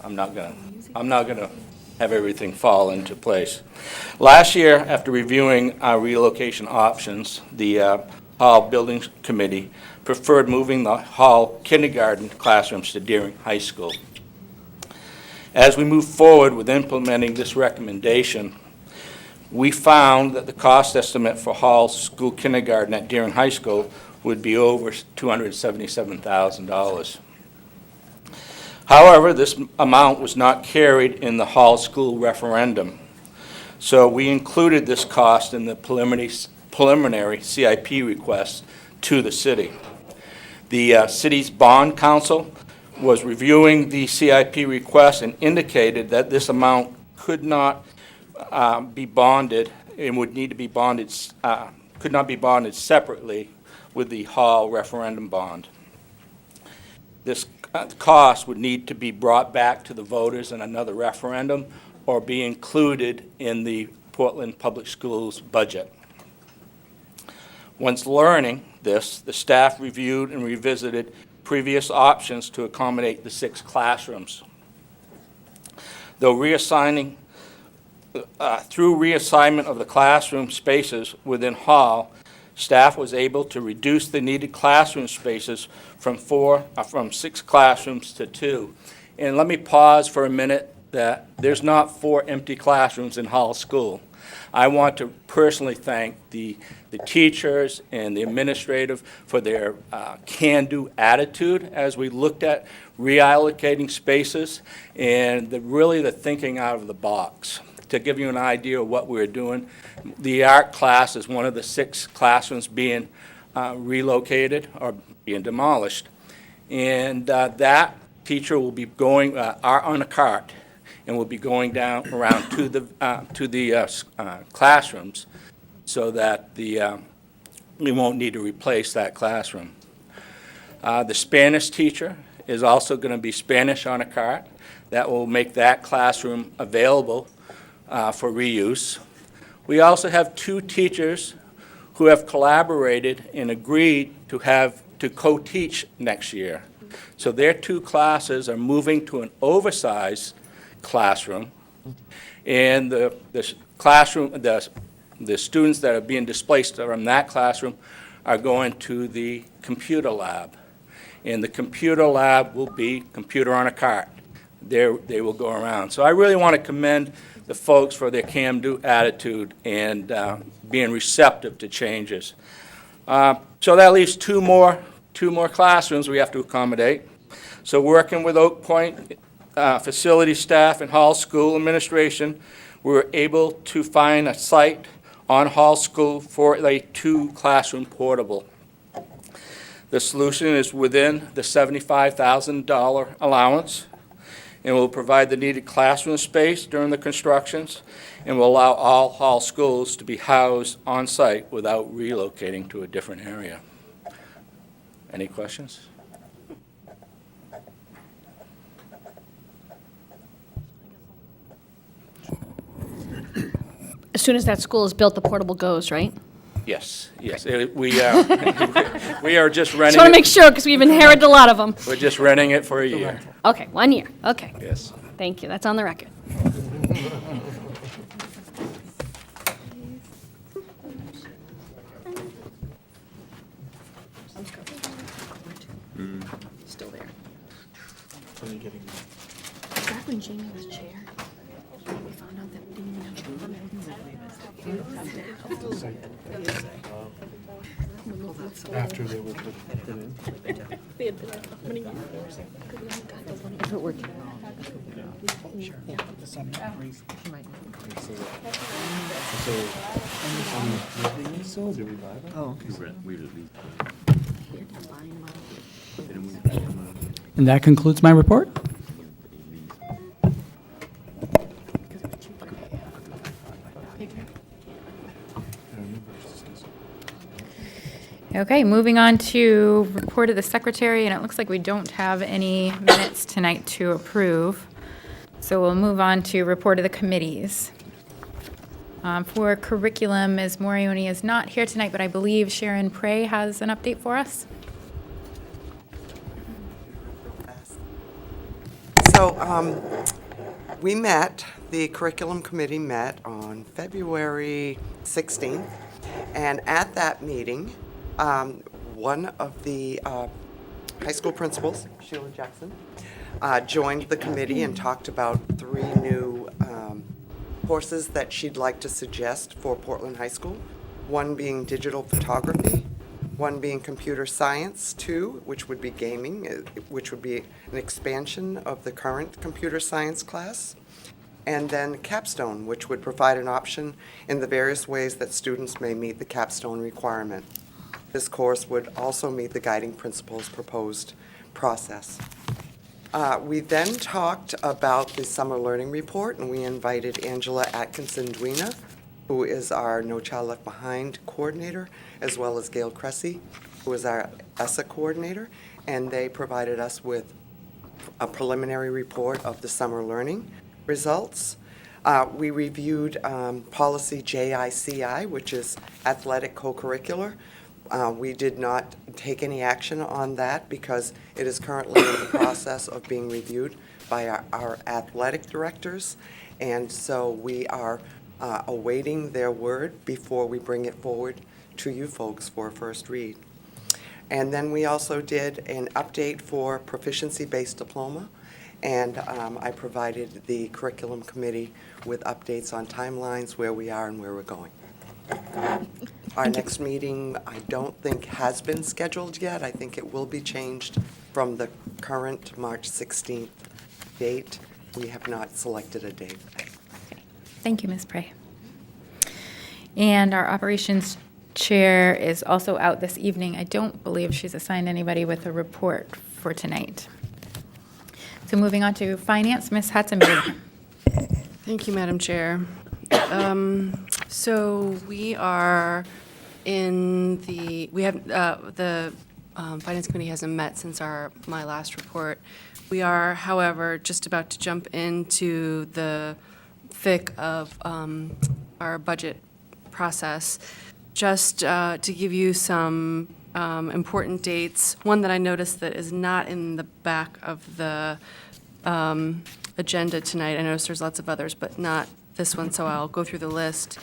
I'm not gonna have everything fall into place. Last year, after reviewing our relocation options, the Hall Building Committee preferred moving the Hall kindergarten classrooms to Deering High School. As we move forward with implementing this recommendation, we found that the cost estimate for Hall School kindergarten at Deering High School would be over $277,000. However, this amount was not carried in the Hall School referendum, so we included this cost in the preliminary CIP request to the city. The city's bond council was reviewing the CIP request and indicated that this amount could not be bonded and would need to be bonded, could not be bonded separately with the Hall referendum bond. This cost would need to be brought back to the voters in another referendum or be included in the Portland Public Schools budget. Once learning this, the staff reviewed and revisited previous options to accommodate the 6 classrooms. Though reassigning, through reassignment of the classroom spaces within Hall, staff was able to reduce the needed classroom spaces from 6 classrooms to 2. And let me pause for a minute that there's not 4 empty classrooms in Hall School. I want to personally thank the teachers and the administrative for their can-do attitude as we looked at reallocating spaces and really the thinking out of the box. To give you an idea of what we're doing, the art class is one of the 6 classrooms being relocated or being demolished. And that teacher will be going on a cart and will be going down around to the classrooms so that we won't need to replace that classroom. The Spanish teacher is also going to be Spanish on a cart. That will make that classroom available for reuse. We also have 2 teachers who have collaborated and agreed to co-teach next year. So their 2 classes are moving to an oversized classroom, and the students that are being displaced from that classroom are going to the computer lab. And the computer lab will be computer on a cart. They will go around. So I really want to commend the folks for their can-do attitude and being receptive to changes. So that leaves two more classrooms we have to accommodate. So working with Oak Point facility staff and Hall School administration, we were able to find a site on Hall School for a 2-classroom portable. The solution is within the $75,000 allowance, and will provide the needed classroom space during the constructions, and will allow all Hall schools to be housed on site without relocating to a different area. Any questions? As soon as that school is built, the portable goes, right? Yes. We are just renting. Just want to make sure, because we've inherited a lot of them. We're just renting it for a year. Okay, 1 year, okay. Yes. Thank you, that's on the record. Still there. Back when Jamie was chair, we found out that we didn't even have a permit. After they were put in. And that concludes my report. Okay, moving on to report of the secretary, and it looks like we don't have any minutes tonight to approve. So we'll move on to report of the committees. For curriculum, Ms. Morioni is not here tonight, but I believe Sharon Prey has an update for us. So the curriculum committee met on February 16th, and at that meeting, one of the high school principals, Sheila Jackson, joined the committee and talked about 3 new courses that she'd like to suggest for Portland High School, one being digital photography, one being computer science, 2, which would be gaming, which would be an expansion of the current computer science class, and then capstone, which would provide an option in the various ways that students may meet the capstone requirement. This course would also meet the guiding principles proposed process. We then talked about the summer learning report, and we invited Angela Atkinson-Duena, who is our No Child Left Behind coordinator, as well as Gail Cressy, who is our ESSA coordinator, and they provided us with a preliminary report of the summer learning results. We reviewed policy JICI, which is athletic co-curricular. We did not take any action on that because it is currently in the process of being reviewed by our athletic directors, and so we are awaiting their word before we bring it forward to you folks for a first read. And then we also did an update for proficiency-based diploma, and I provided the curriculum committee with updates on timelines, where we are and where we're going. Our next meeting, I don't think has been scheduled yet. I think it will be changed from the current March 16th date. We have not selected a date. Thank you, Ms. Prey. And our operations chair is also out this evening. I don't believe she's assigned anybody with a report for tonight. So moving on to finance, Ms. Hatzenberg. Thank you, Madam Chair. So we are the Finance Committee hasn't met since my last report. We are, however, just about to jump into the thick of our budget process. Just to give you some important dates, one that I noticed that is not in the back of the agenda tonight. I noticed there's lots of others, but not this one, so I'll go through the list.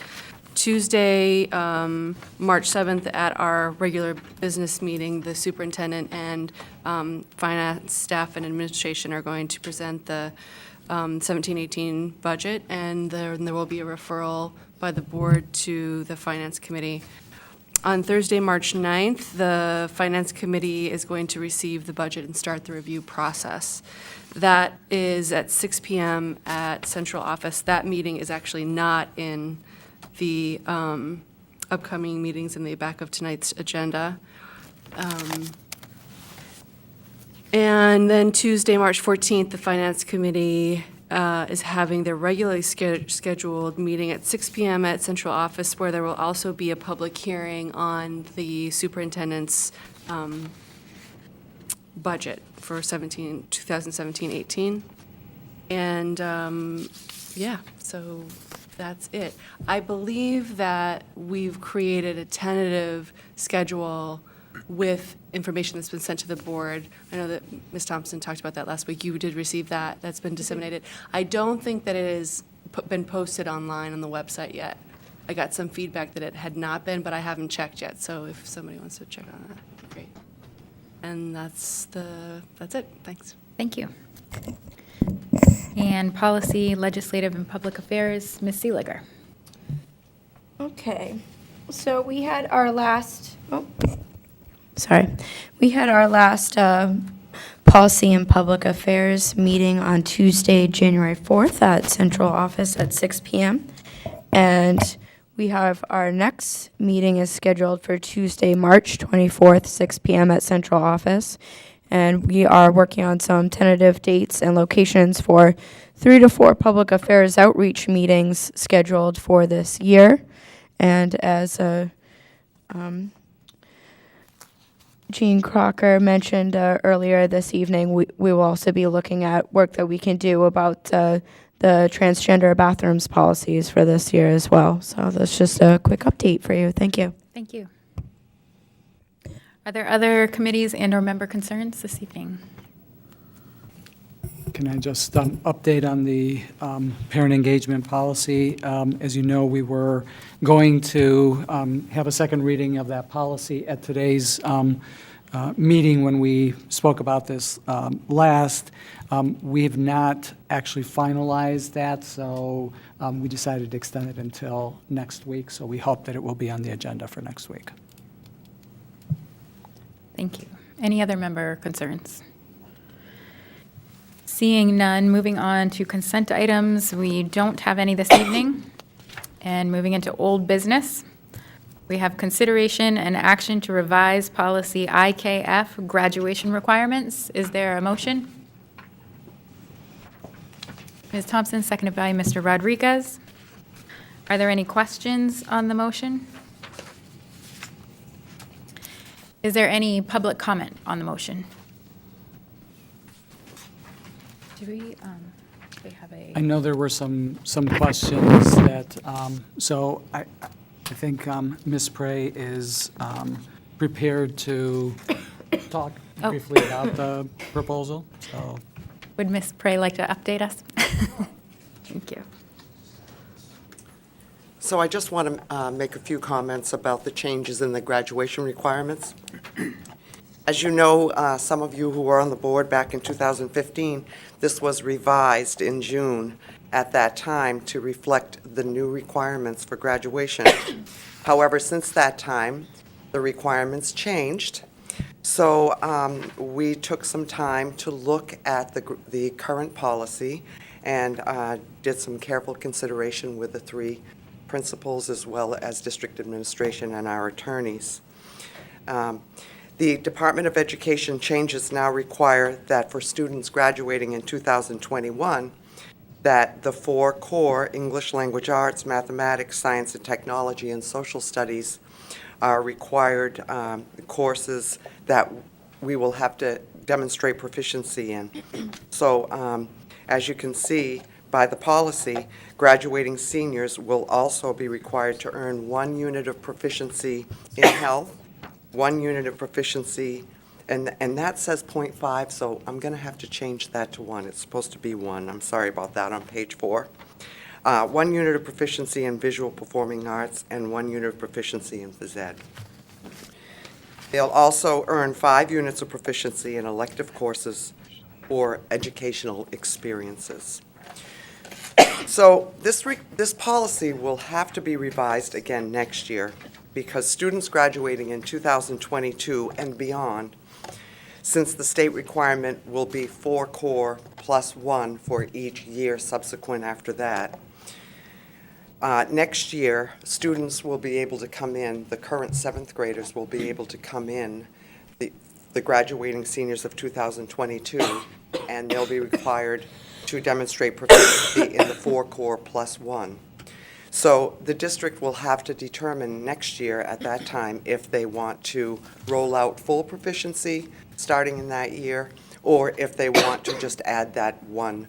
Tuesday, March 7th, at our regular business meeting, the superintendent and finance staff and administration are going to present the 17-18 budget, and then there will be a referral by the board to the finance committee. On Thursday, March 9th, the finance committee is going to receive the budget and start the review process. That is at 6 p.m. at central office. That meeting is actually not in the upcoming meetings in the back of tonight's agenda. And then Tuesday, March 14th, the Finance Committee is having their regularly scheduled meeting at 6 p.m. at central office, where there will also be a public hearing on the superintendent's budget for 2017-18. And yeah, so that's it. I believe that we've created a tentative schedule with information that's been sent to the board. I know that Ms. Thompson talked about that last week. You did receive that. That's been disseminated. I don't think that it has been posted online on the website yet. I got some feedback that it had not been, but I haven't checked yet. So if somebody wants to check on that, great. And that's it. Thanks. Thank you. And policy, legislative, and public affairs, Ms. Seeliger. Okay, so we had our last, we had our last Policy and Public Affairs meeting on Tuesday, January 4th at Central Office at 6 p.m. And we have our next meeting is scheduled for Tuesday, March 24th, 6 p.m. at Central Office. And we are working on some tentative dates and locations for 3 to 4 public affairs outreach meetings scheduled for this year. And as Jean Crocker mentioned earlier this evening, we will also be looking at work that we can do about the transgender bathrooms policies for this year as well. So that's just a quick update for you. Thank you. Thank you. Are there other committees and/or member concerns this evening? Can I just update on the parent engagement policy? As you know, we were going to have a second reading of that policy at today's meeting when we spoke about this last. We have not actually finalized that, so we decided to extend it until next week, so we hope that it will be on the agenda for next week. Thank you. Any other member concerns? Seeing none, moving on to consent items. We don't have any this evening. And moving into old business, we have consideration and action to revise policy IKF graduation requirements. Is there a motion? Ms. Thompson, seconded by Mr. Rodriguez. Are there any questions on the motion? Is there any public comment on the motion? Do we have a? I know there were some questions that, so I think Ms. Prey is prepared to talk Oh. briefly about the proposal, so. Would Ms. Prey like to update us? Thank you. So I just want to make a few comments about the changes in the graduation requirements. As you know, some of you who were on the board back in 2015, this was revised in June at that time to reflect the new requirements for graduation. However, since that time, the requirements changed. So we took some time to look at the current policy and did some careful consideration with the 3 principals as well as district administration and our attorneys. The Department of Education changes now require that for students graduating in 2021, that the 4 core English language arts, mathematics, science and technology, and social studies are required courses that we will have to demonstrate proficiency in. So as you can see by the policy, graduating seniors will also be required to earn 1 unit of proficiency in health, 1 unit of proficiency, and that says 0.5, so I'm going to have to change that to 1. It's supposed to be 1. I'm sorry about that on page 4. 1 unit of proficiency in visual performing arts and 1 unit of proficiency in phys ed. They'll also earn 5 units of proficiency in elective courses or educational experiences. So this policy will have to be revised again next year because students graduating in 2022 and beyond, since the state requirement will be 4 core plus 1 for each year subsequent after that, next year, students will be able to come in, the current 7th graders will be able to come in, the graduating seniors of 2022, and they'll be required to demonstrate proficiency in the 4 core plus 1. So the district will have to determine next year at that time if they want to roll out full proficiency starting in that year, or if they want to just add that one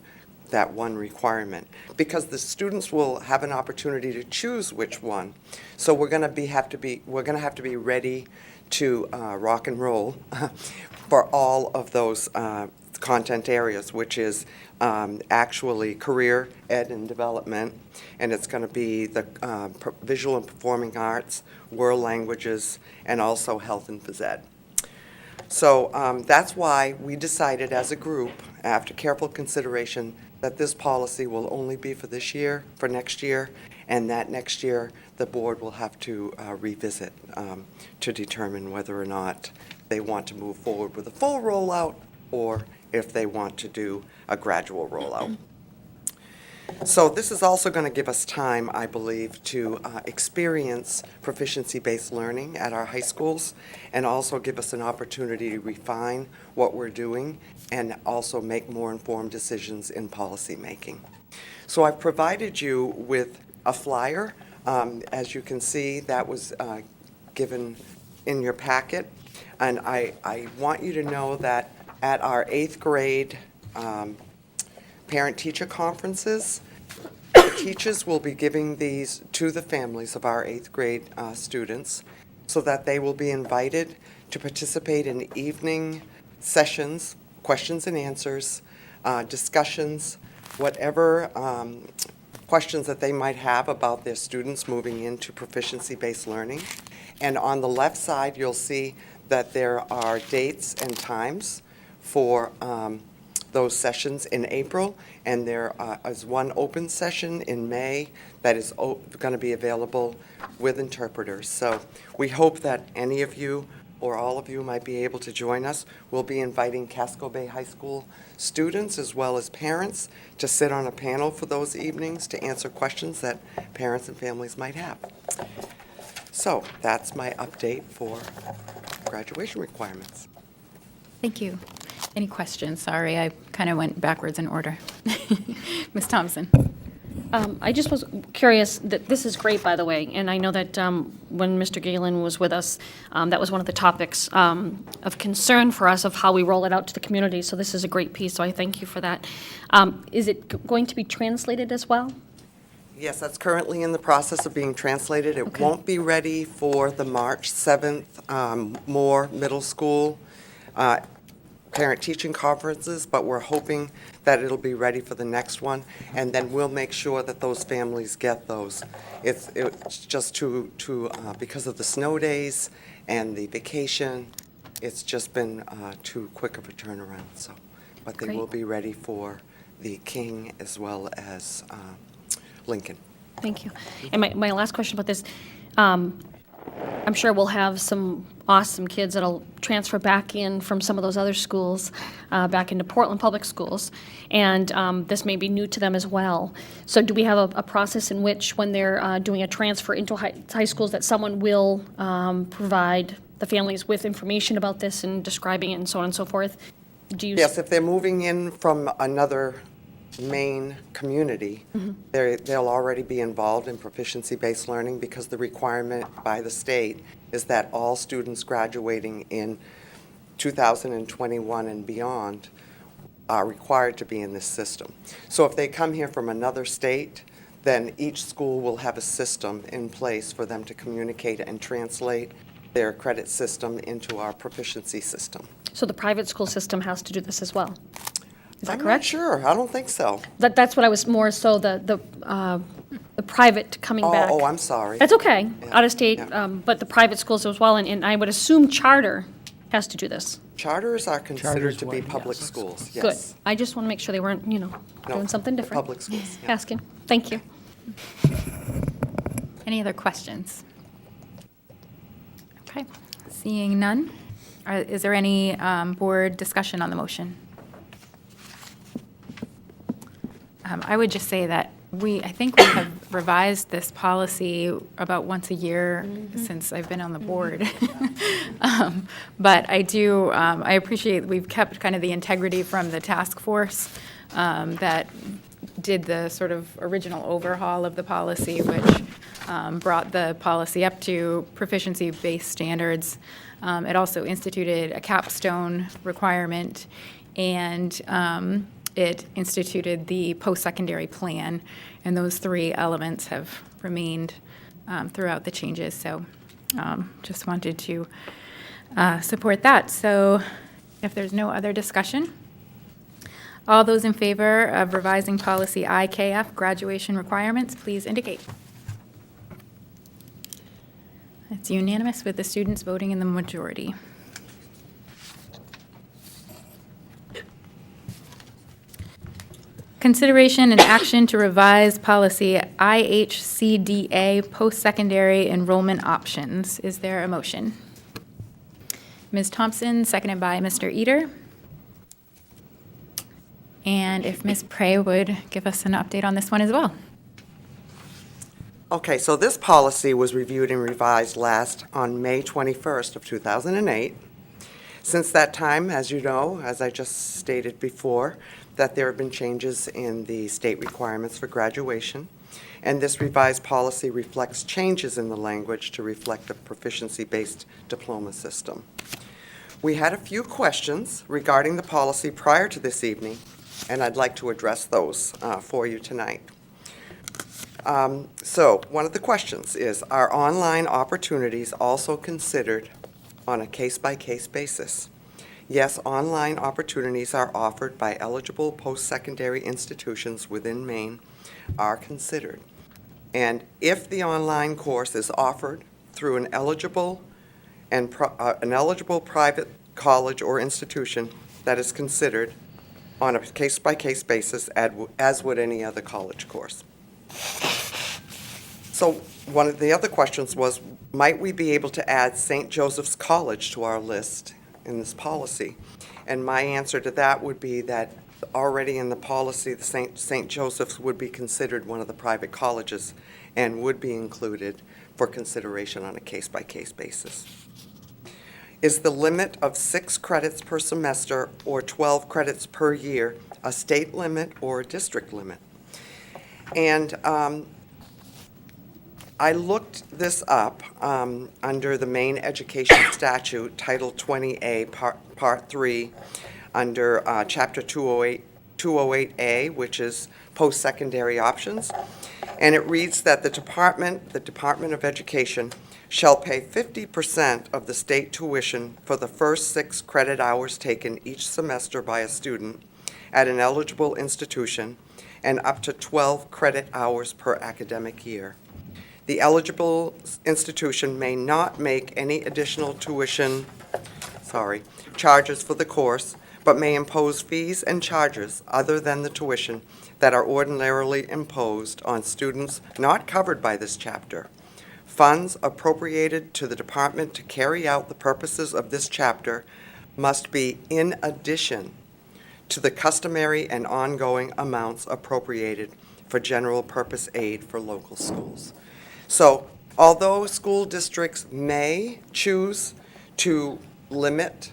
requirement, because the students will have an opportunity to choose which one. So we're going to have to be ready to rock and roll for all of those content areas, which is actually career ed and development, and it's going to be the visual and performing arts, world languages, and also health and phys ed. So that's why we decided as a group, after careful consideration, that this policy will only be for this year, for next year, and that next year, the board will have to revisit to determine whether or not they want to move forward with a full rollout or if they want to do a gradual rollout. So this is also going to give us time, I believe, to experience proficiency-based learning at our high schools and also give us an opportunity to refine what we're doing and also make more informed decisions in policy making. So I've provided you with a flyer. As you can see, that was given in your packet. And I want you to know that at our 8th grade parent-teacher conferences, the teachers will be giving these to the families of our 8th grade students so that they will be invited to participate in evening sessions, questions and answers, discussions, whatever questions that they might have about their students moving into proficiency-based learning. And on the left side, you'll see that there are dates and times for those sessions in April, and there is one open session in May that is going to be available with interpreters. So we hope that any of you or all of you might be able to join us. We'll be inviting Casco Bay High School students as well as parents to sit on a panel for those evenings to answer questions that parents and families might have. So that's my update for graduation requirements. Thank you. Any questions? Sorry, I kind of went backwards in order. Ms. Thompson? I just was curious, that this is great, by the way, and I know that when Mr. Galen was with us, that was one of the topics of concern for us of how we roll it out to the community, so this is a great piece, so I thank you for that. Is it going to be translated as well? Yes, that's currently in the process of being translated. It Okay. won't be ready for the March 7th Moore Middle School parent-teaching conferences, but we're hoping that it'll be ready for the next one, and then we'll make sure that those families get those. It's just because of the snow days and the vacation, it's just been too quick of a turnaround, so. But they will Great. be ready for the King as well as Lincoln. Thank you. And my last question about this, I'm sure we'll have some awesome kids that'll transfer back in from some of those other schools, back into Portland Public Schools, and this may be new to them as well. So do we have a process in which, when they're doing a transfer into high schools, that someone will provide the families with information about this and describing it and so on and so forth? Do you? Yes, if they're moving in from another Maine community, they'll already be involved in proficiency-based learning because the requirement by the state is that all students graduating in 2021 and beyond are required to be in this system. So if they come here from another state, then each school will have a system in place for them to communicate and translate their credit system into our proficiency system. So the private school system has to do this as well? Is that I'm not correct? sure. I don't think so. That's what I was more so, the private coming back. Oh, I'm sorry. That's okay, Yeah, out of state, yeah. but the private schools as well, and I would assume charter has to do this. Charters are considered Charters to be would, public yes. schools, Good. yes. I just want to make sure they weren't, No, doing something they're different. public schools, yeah. Asking. Thank you. Any other questions? Okay, seeing none. Is there any board discussion on the motion? I would just say that I think we have revised this policy about once a year since I've been on the board. But I appreciate we've kept kind of the integrity from the task force that did the sort of original overhaul of the policy, which brought the policy up to proficiency-based standards. It also instituted a capstone requirement, and it instituted the post-secondary plan, and those three elements have remained throughout the changes. So just wanted to support that. So if there's no other discussion, all those in favor of revising policy IKF, graduation requirements, please indicate. It's unanimous with the students voting in the majority. consideration and action to revise policy IHCDA, post-secondary enrollment options. Is there a motion? Ms. Thompson, seconded by Mr. Eater. And if Ms. Prey would give us an update on this one as well. Okay, so this policy was reviewed and revised last on May 21st of 2008. Since that time, as you know, as I just stated before, that there have been changes in the state requirements for graduation, and this revised policy reflects changes in the language to reflect the proficiency-based diploma system. We had a few questions regarding the policy prior to this evening, and I'd like to address those for you tonight. So one of the questions is, are online opportunities also considered on a case-by-case basis? Yes, online opportunities are offered by eligible post-secondary institutions within Maine are considered. And if the online course is offered through an eligible private college or institution, that is considered on a case-by-case basis as would any other college course. So one of the other questions was, might we be able to add St. Joseph's College to our list in this policy? And my answer to that would be that already in the policy, the St. Joseph's would be considered one of the private colleges and would be included for consideration on a case-by-case basis. Is the limit of 6 credits per semester or 12 credits per year a state limit or a district limit? And I looked this up under the Maine Education Statute, Title 20A, Part 3, under Chapter 208A, which is post-secondary options. And it reads that the Department of Education, shall pay 50% of the state tuition for the first 6 credit hours taken each semester by a student at an eligible institution and up to 12 credit hours per academic year. The eligible institution may not make any additional charges for the course, but may impose fees and charges other than the tuition that are ordinarily imposed on students not covered by this chapter. Funds appropriated to the department to carry out the purposes of this chapter must be in addition to the customary and ongoing amounts appropriated for general purpose aid for local schools. So, although school districts may choose to limit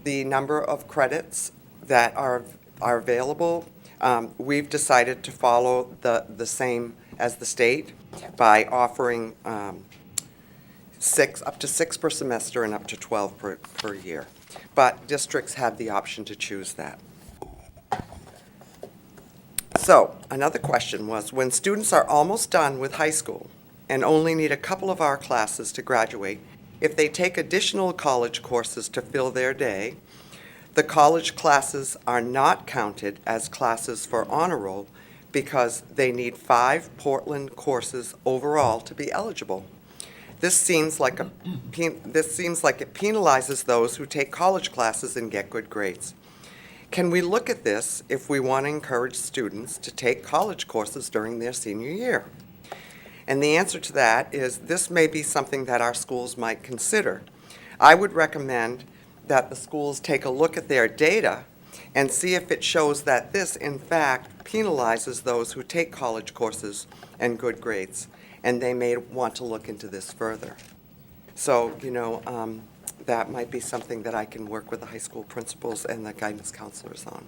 the number of credits that are available, we've decided to follow the same as the state by offering up to 6 per semester and up to 12 per year. But districts have the option to choose that. So, another question was, when students are almost done with high school and only need a couple of our classes to graduate, if they take additional college courses to fill their day, the college classes are not counted as classes for honor roll because they need 5 Portland courses overall to be eligible. This seems like it penalizes those who take college classes and get good grades. Can we look at this if we want to encourage students to take college courses during their senior year? And the answer to that is this may be something that our schools might consider. I would recommend that the schools take a look at their data and see if it shows that this, in fact, penalizes those who take college courses and good grades. And they may want to look into this further. So, that might be something that I can work with the high school principals and the guidance counselors on.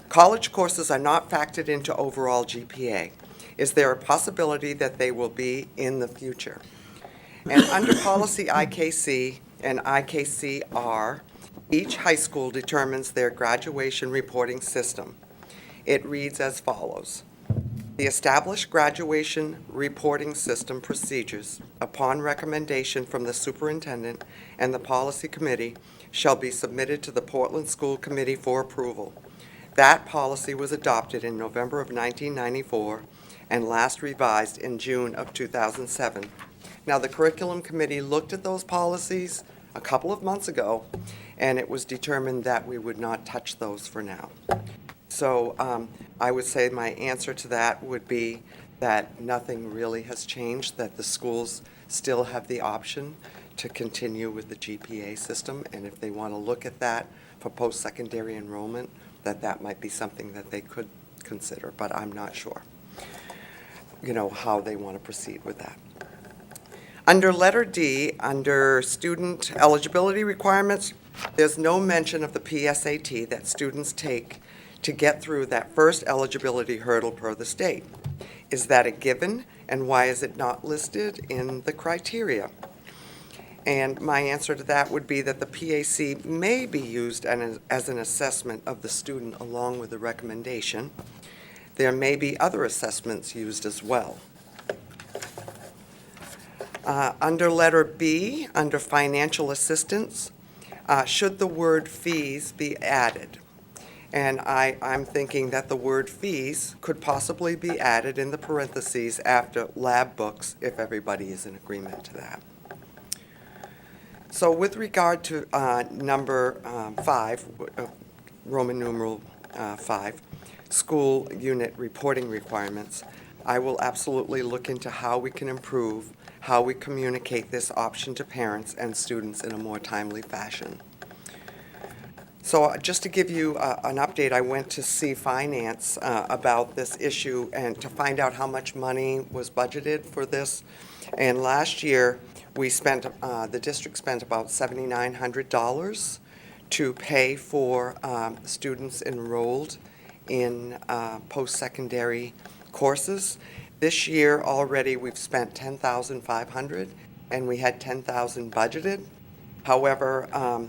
College courses are not factored into overall GPA. Is there a possibility that they will be in the future? And under policy IKC and IKCR, each high school determines their graduation reporting system. It reads as follows. The established graduation reporting system procedures, upon recommendation from the superintendent and the policy committee, shall be submitted to the Portland School Committee for approval. That policy was adopted in November of 1994 and last revised in June of 2007. Now, the curriculum committee looked at those policies a couple of months ago, and it was determined that we would not touch those for now. So I would say my answer to that would be that nothing really has changed, that the schools still have the option to continue with the GPA system, and if they want to look at that for post-secondary enrollment, that might be something that they could consider, but I'm not sure, how they want to proceed with that. Under letter D, under student eligibility requirements, there's no mention of the PSAT that students take to get through that first eligibility hurdle per the state. Is that a given, and why is it not listed in the criteria? And my answer to that would be that the PAC may be used as an assessment of the student along with the recommendation. There may be other assessments used as well. Under letter B, under financial assistance, should the word fees be added? And I'm thinking that the word fees could possibly be added in the parentheses after lab books, if everybody is in agreement to that. So with regard to number 5, Roman numeral 5, school unit reporting requirements, I will absolutely look into how we can improve how we communicate this option to parents and students in a more timely fashion. So just to give you an update, I went to see finance about this issue and to find out how much money was budgeted for this. And last year, we spent, the district spent about $7,900 to pay for students enrolled in post-secondary courses. This year already, we've spent $10,500, and we had $10,000 budgeted. However,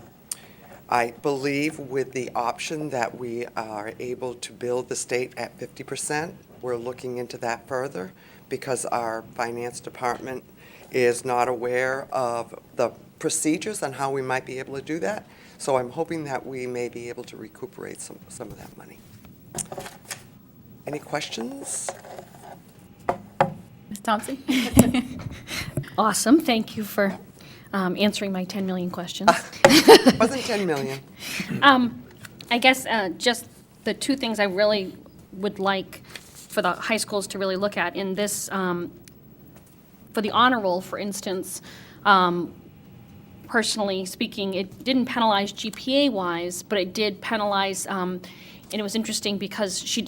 I believe with the option that we are able to bill the state at 50%, we're looking into that further because our finance department is not aware of the procedures on how we might be able to do that. So I'm hoping that we may be able to recuperate some of that money. Any questions? Ms. Thompson? Awesome. Thank you for answering my 10 million questions. Wasn't 10 million. I guess just the two things I really would like for the high schools to really look at in this, for the honor roll, for instance, personally speaking, it didn't penalize GPA-wise, but it did penalize, and it was interesting because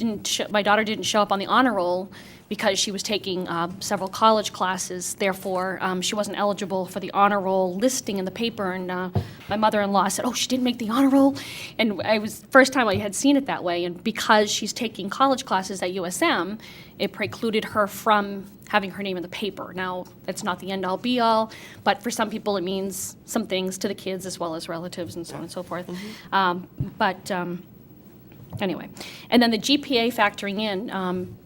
my daughter didn't show up on the honor roll because she was taking several college classes. Therefore, she wasn't eligible for the honor roll listing in the paper. And my mother-in-law said, "Oh, she didn't make the honor roll." And first time I had seen it that way. And because she's taking college classes at USM, it precluded her from having her name in the paper. Now, that's not the end-all, be-all, but for some people, it means some things to the kids as well as relatives and so on and so forth. Anyway, and then the GPA factoring in.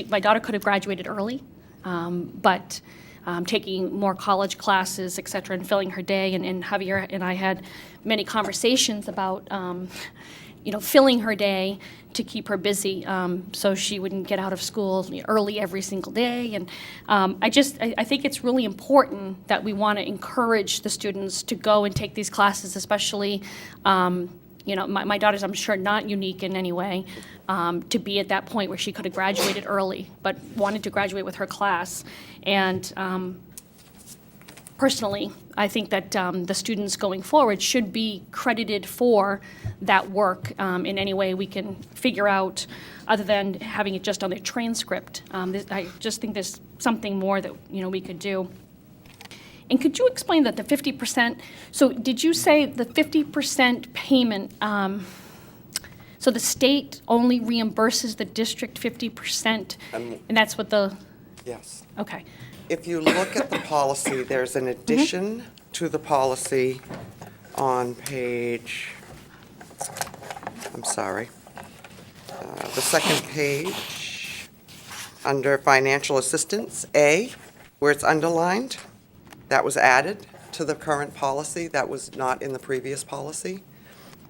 My daughter could have graduated early, but taking more college classes, et cetera, and filling her day. And Javier and I had many conversations about, filling her day to keep her busy so she wouldn't get out of school early every single day. And I think it's really important that we want to encourage the students to go and take these classes, especially my daughter's, I'm sure, not unique in any way to be at that point where she could have graduated early, but wanted to graduate with her class. And personally, I think that the students going forward should be credited for that work in any way we can figure out, other than having it just on their transcript. I just think there's something more that we could do. And could you explain that the 50%, so did you say the 50% payment, so the state only reimburses the district 50%, and that's what the... Yes. Okay. If you look at the policy, there's an addition to the policy on page, I'm sorry, the second page, under financial assistance, A, where it's underlined. That was added to the current policy. That was not in the previous policy.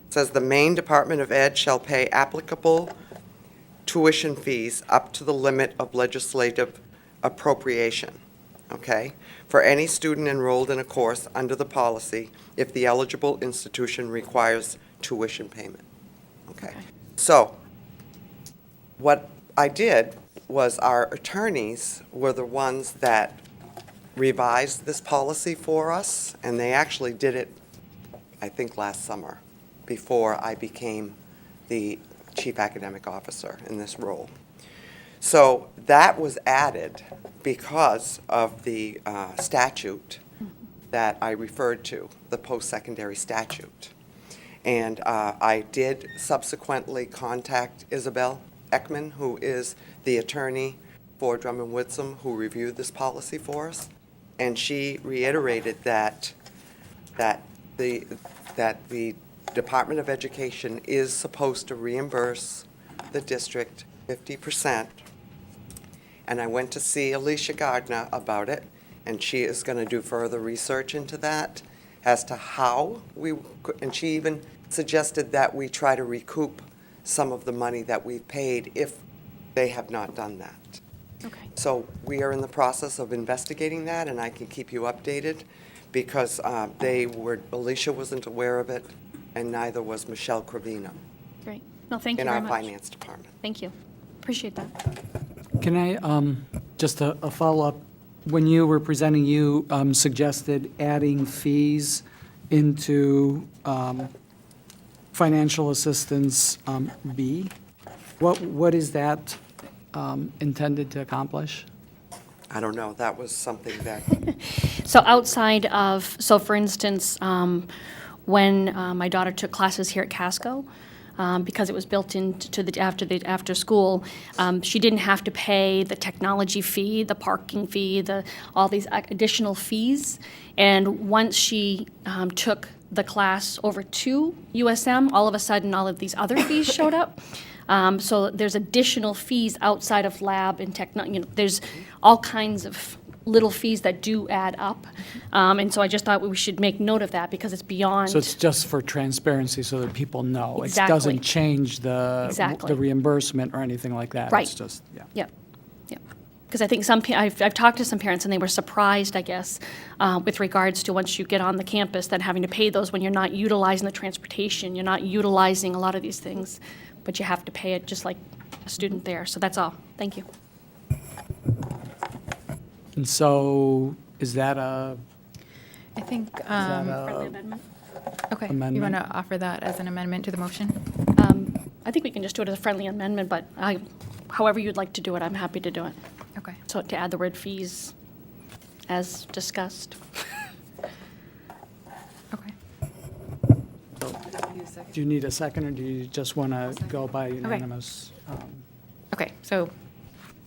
It says the Maine Department of Ed shall pay applicable tuition fees up to the limit of legislative appropriation, okay, for any student enrolled in a course under the policy if the eligible institution requires tuition payment. Okay. So what I did was our attorneys were the ones that revised this policy for us, and they actually did it, I think, last summer, before I became the chief academic officer in this role. So that was added because of the statute that I referred to, the post-secondary statute. And I did subsequently contact Isabel Ekman, who is the attorney for Drummond Woodsum, who reviewed this policy for us. And she reiterated that the Department of Education is supposed to reimburse the district 50%. And I went to see Alicia Gardner about it, and she is going to do further research into that as to how we, and she even suggested that we try to recoup some of the money that we've paid if they have not done that. Okay. So we are in the process of investigating that, and I can keep you updated because Alicia wasn't aware of it, and neither was Michelle Cravino Great. No, thank you in very our much. finance department. Thank you. Appreciate that. Can I, just a follow-up, when you were presenting, you suggested adding fees into financial assistance B. What is that intended to accomplish? I don't know, that was something that, So outside of, so for instance, when my daughter took classes here at Casco, because it was built into the after school, she didn't have to pay the technology fee, the parking fee, all these additional fees. And once she took the class over to USM, all of a sudden, all of these other fees showed up. So there's additional fees outside of lab and there's all kinds of little fees that do add up. And so I just thought we should make note of that because it's beyond. So it's just for transparency so that people know. Exactly. It doesn't change Exactly. the reimbursement or anything like that. Right. It's just, yeah. Yep, yep. Because I think I've talked to some parents and they were surprised, I guess, with regards to once you get on the campus, then having to pay those when you're not utilizing the transportation, you're not utilizing a lot of these things, but you have to pay it just like a student there. So that's all. Thank you. And so is that a, I think, Friendly amendment. okay, you amendment? want to offer that as an amendment to the motion? I think we can just do it as a friendly amendment, but however you'd like to do it, I'm happy to do it. Okay. So to add the word fees as discussed. Okay. do you need a second, or do you just want to go by unanimous? Okay, so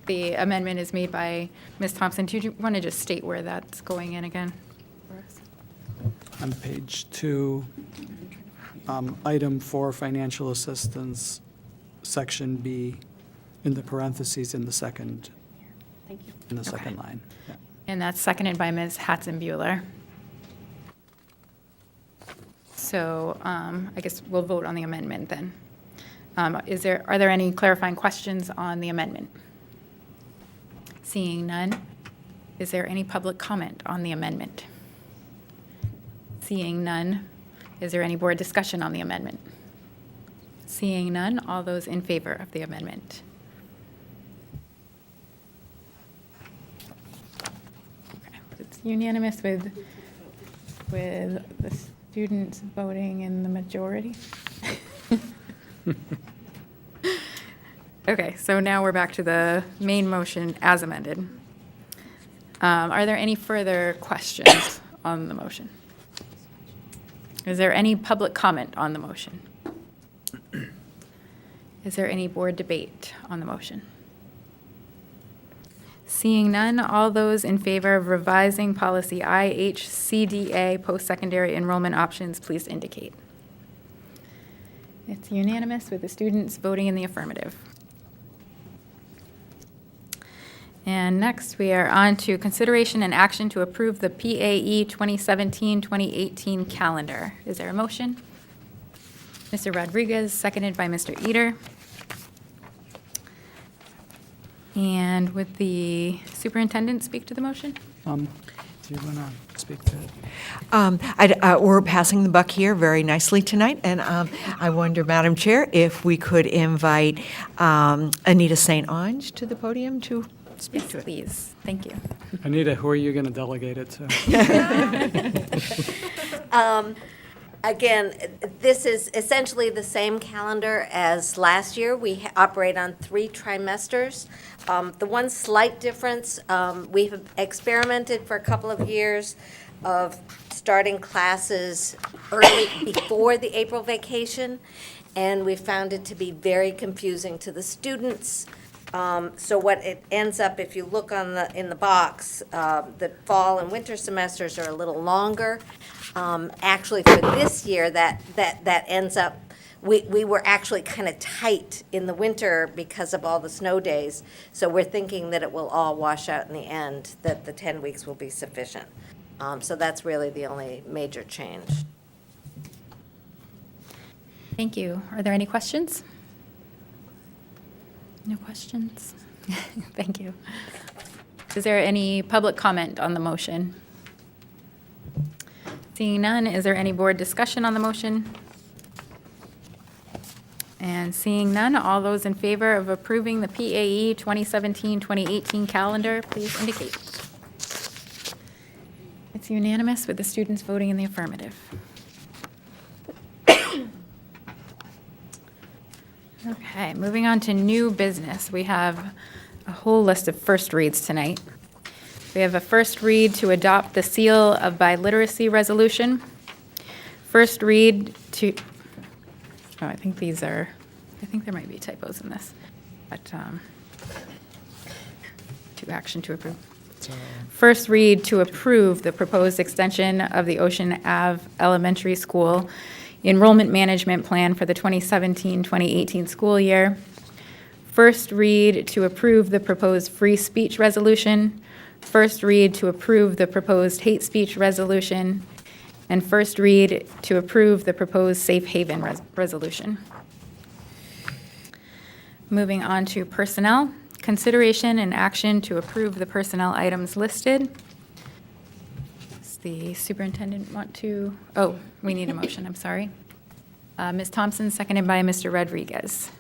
the amendment is made by Ms. Thompson. Do you want to just state where that's going in again for us? On page 2, item 4, financial assistance, section B, in the parentheses in the second, Thank you. in the second line. Yeah. And that's seconded by Ms. Hatzenbuehler. So I guess we'll vote on the amendment then. Are there any clarifying questions on the amendment? Seeing none, is there any public comment on the amendment? Seeing none, is there any board discussion on the amendment? Seeing none, all those in favor of the amendment? Okay, it's unanimous with the students voting in the majority. Okay, so now we're back to the main motion as amended. Are there any further questions on the motion? Is there any public comment on the motion? Is there any board debate on the motion? Seeing none, all those in favor of revising policy IHCDA, post-secondary enrollment options, please indicate. It's unanimous with the students voting in the affirmative. And next, we are on to consideration and action to approve the PAE 2017-2018 calendar. Is there a motion? Mr. Rodriguez, seconded by Mr. Eder. And would the superintendent speak to the motion? Do you want to speak speak to it. We're passing the buck here very nicely tonight, and I wonder, Madam Chair, if we could invite Anita St. Ange to the podium to speak Yes, to it. please. Thank you. Anita, who are you going to delegate it to? Again, this is essentially the same calendar as last year. We operate on 3 trimesters. The one slight difference, we have experimented for a couple of years of starting classes early before the April vacation, and we found it to be very confusing to the students. So what it ends up, if you look in the box, the fall and winter semesters are a little longer. Actually, for this year, that ends up, we were actually kind of tight in the winter because of all the snow days. So we're thinking that it will all wash out in the end, that the 10 weeks will be sufficient. So that's really the only major change. Thank you. Are there any questions? No questions? Thank you. Is there any public comment on the motion? Seeing none, is there any board discussion on the motion? And seeing none, all those in favor of approving the PAE 2017-2018 calendar, please indicate. It's unanimous with the students voting in the affirmative. Okay, moving on to new business. We have a whole list of first reads tonight. We have a first read to adopt the seal of biliteracy resolution. First read to, oh, I think there might be typos in this, but to action to approve. First read to approve the proposed extension of the Ocean Ave Elementary School enrollment management plan for the 2017-2018 school year. First read to approve the proposed free speech resolution. First read to approve the proposed hate speech resolution. And first read to approve the proposed safe haven resolution. Moving on to personnel. Consideration and action to approve the personnel items listed. Does the superintendent want to, oh, we need a motion, I'm sorry. Ms. Thompson, seconded by Mr. Rodriguez.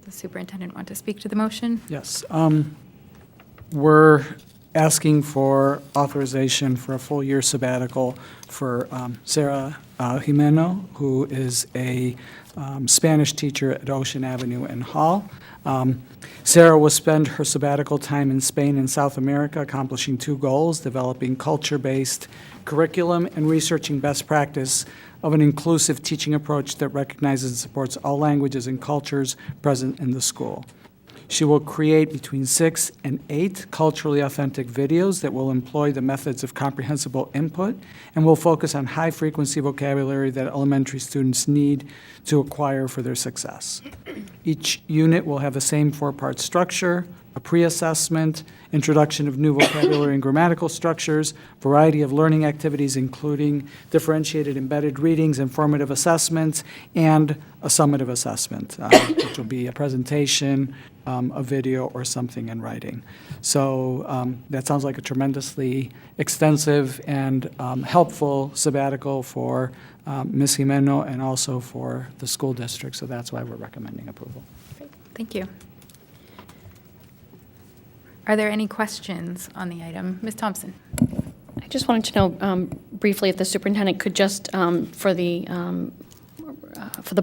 Does the superintendent want to speak to the motion? Yes. We're asking for authorization for a full-year sabbatical for Sarah Jimeno, who is a Spanish teacher at Ocean Avenue in Hall. Sarah will spend her sabbatical time in Spain and South America accomplishing 2 goals: developing culture-based curriculum and researching best practice of an inclusive teaching approach that recognizes and supports all languages and cultures present in the school. She will create between 6 and 8 culturally authentic videos that will employ the methods of comprehensible input and will focus on high-frequency vocabulary that elementary students need to acquire for their success. Each unit will have the same 4-part structure: a pre-assessment, introduction of new vocabulary and grammatical structures, variety of learning activities including differentiated embedded readings, informative assessments, and a summative assessment, which will be a presentation, a video, or something in writing. So that sounds like a tremendously extensive and helpful sabbatical for Ms. Jimeno and also for the school district, so that's why we're recommending approval. Great, thank you. Are there any questions on the item? Ms. Thompson? I just wanted to know briefly if the superintendent could just, for the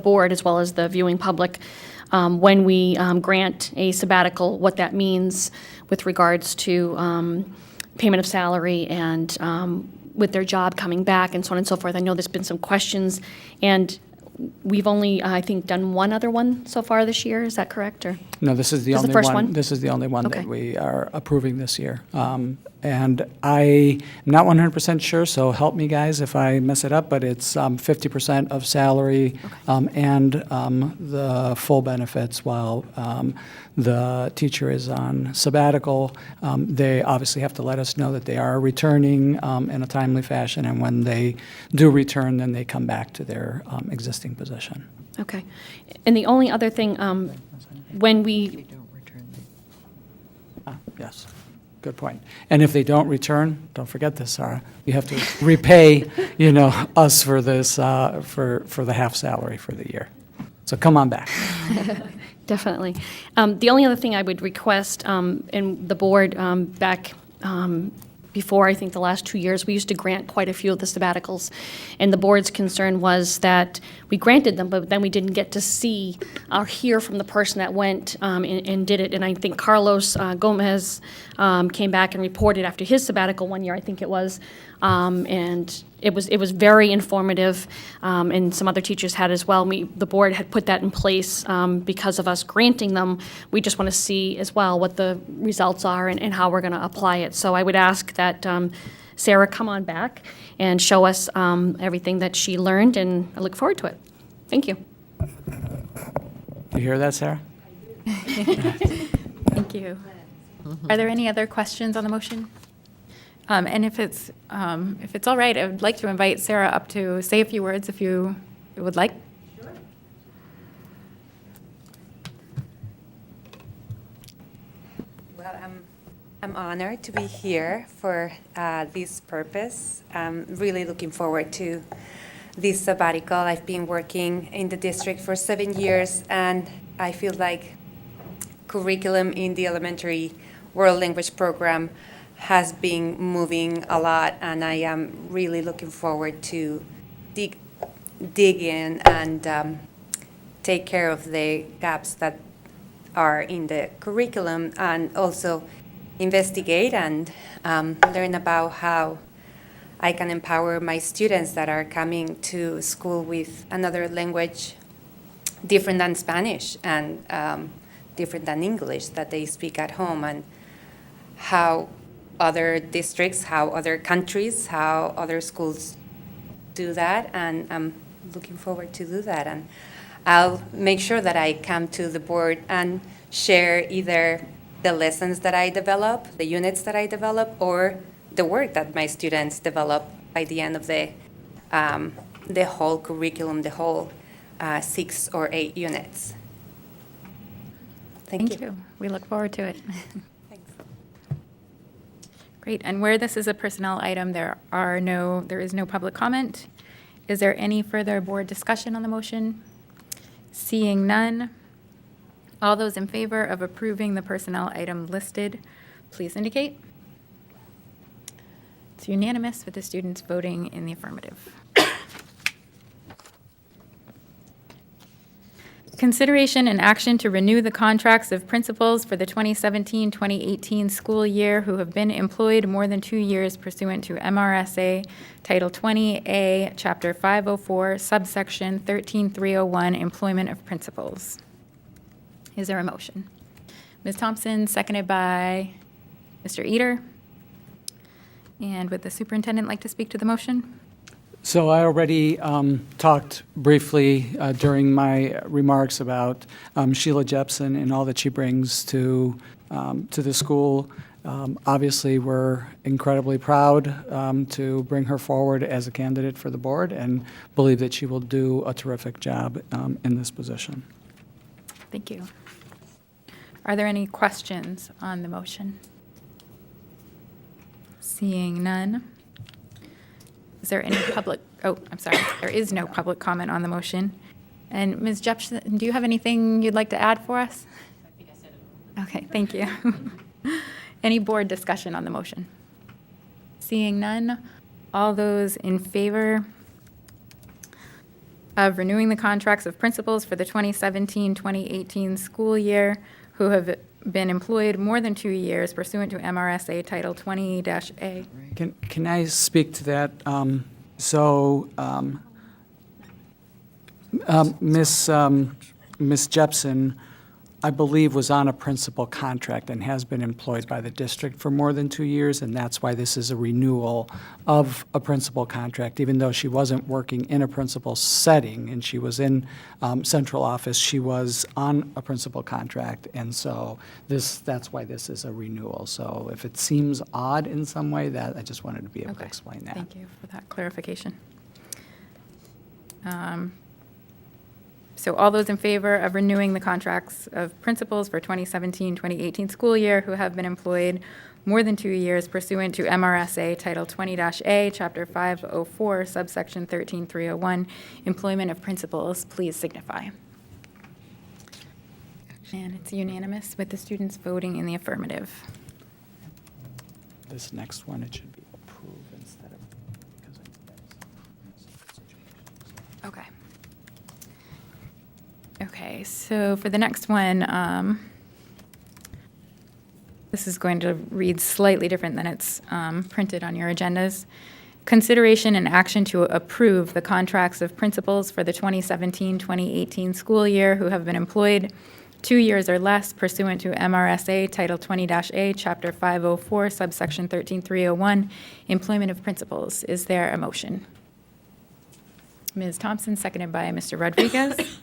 board as well as the viewing public, when we grant a sabbatical, what that means with regards to payment of salary and with their job coming back and so on and so forth. I know there's been some questions, and we've only, I think, done one other one so far this year. Is that correct? Or No, this is the This is only the first one. one? This is the only one Okay. that we are approving this year. And I'm not 100% sure, so help me, guys, if I mess it up, but it's 50% of salary and the full benefits while the teacher is on sabbatical. They obviously have to let us know that they are returning in a timely fashion, and when they do return, then they come back to their existing position. Okay. And the only other thing, when we, Yes. good point. And if they don't return, don't forget this, Sarah, you have to repay, us for this, for the half salary for the year. So come on back. Definitely. The only other thing I would request, in the board, back before, I think, the last 2 years, we used to grant quite a few of the sabbaticals. And the board's concern was that we granted them, but then we didn't get to see or hear from the person that went and did it. And I think Carlos Gomez came back and reported after his sabbatical 1 year, I think it was. And it was very informative, and some other teachers had as well. The board had put that in place because of us granting them. We just want to see as well what the results are and how we're going to apply it. So I would ask that Sarah come on back and show us everything that she learned, and I look forward to it. Thank you. You hear that, Sarah? Thank you. Are there any other questions on the motion? And if it's all right, I would like to invite Sarah up to say a few words if you would like. Well, I'm honored to be here for this purpose. I'm really looking forward to this sabbatical. I've been working in the district for 7 years, and I feel like curriculum in the elementary world language program has been moving a lot, and I am really looking forward to dig in and take care of the gaps that are in the curriculum, and also investigate and learn about how I can empower my students that are coming to school with another language different than Spanish and different than English that they speak at home, and how other districts, how other countries, how other schools do that, and I'm looking forward to do that. And I'll make sure that I come to the board and share either the lessons that I develop, the units that I develop, or the work that my students develop by the end of the whole curriculum, the whole 6 or 8 units. Thank you. We look forward to it. Great, and where this is a personnel item, there is no public comment. Is there any further board discussion on the motion? Seeing none, all those in favor of approving the personnel item listed, please indicate. It's unanimous with the students voting in the affirmative. Consideration and action to renew the contracts of principals for the 2017-2018 school year who have been employed more than 2 years pursuant to MRSA Title 20A, Chapter 504, subsection 13301, Employment of Principals. Is there a motion? Ms. Thompson, seconded by Mr. Eder. And would the superintendent like to speak to the motion? So I already talked briefly during my remarks about Sheila Jepson and all that she brings to the school. Obviously, we're incredibly proud to bring her forward as a candidate for the board and believe that she will do a terrific job in this position. Thank you. Are there any questions on the motion? Seeing none. Is there any public, there is no public comment on the motion. And Ms. Jepson, do you have anything you'd like to add for us? I think I said it all. Okay, thank you. Any board discussion on the motion? Seeing none, all those in favor of renewing the contracts of principals for the 2017-2018 school year who have been employed more than 2 years pursuant to MRSA Title 20-A. Can I speak to that? Ms. Jepson, I believe, was on a principal contract and has been employed by the district for more than 2 years, and that's why this is a renewal of a principal contract. Even though she wasn't working in a principal setting and she was in central office, she was on a principal contract, and so that's why this is a renewal. So if it seems odd in some way, that I just wanted to be able to explain that. Thank you for that clarification. So all those in favor of renewing the contracts of principals for 2017-2018 school year who have been employed more than 2 years pursuant to MRSA Title 20-A, Chapter 504, subsection 13301, employment of principals, please signify. And it's unanimous with the students voting in the affirmative. This next one, it should be approved instead of, because Okay. Okay, so for the next one, this is going to read slightly different than it's printed on your agendas. Consideration and action to approve the contracts of principals for the 2017-2018 school year who have been employed 2 years or less pursuant to MRSA Title 20-A, Chapter 504, subsection 13301, employment of principals. Is there a motion? Ms. Thompson, seconded by Mr. Rodriguez.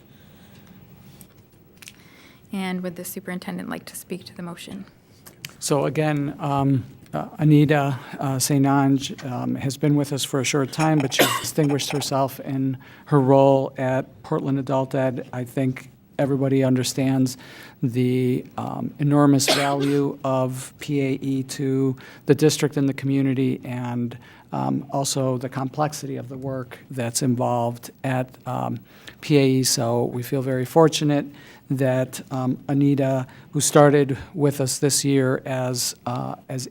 And would the superintendent like to speak to the motion? So again, Anita St. Ange has been with us for a short time, but she's distinguished herself in her role at Portland Adult Ed. I think everybody understands the enormous value of PAE to the district and the community, and also the complexity of the work that's involved at PAE. So we feel very fortunate that Anita, who started with us this year as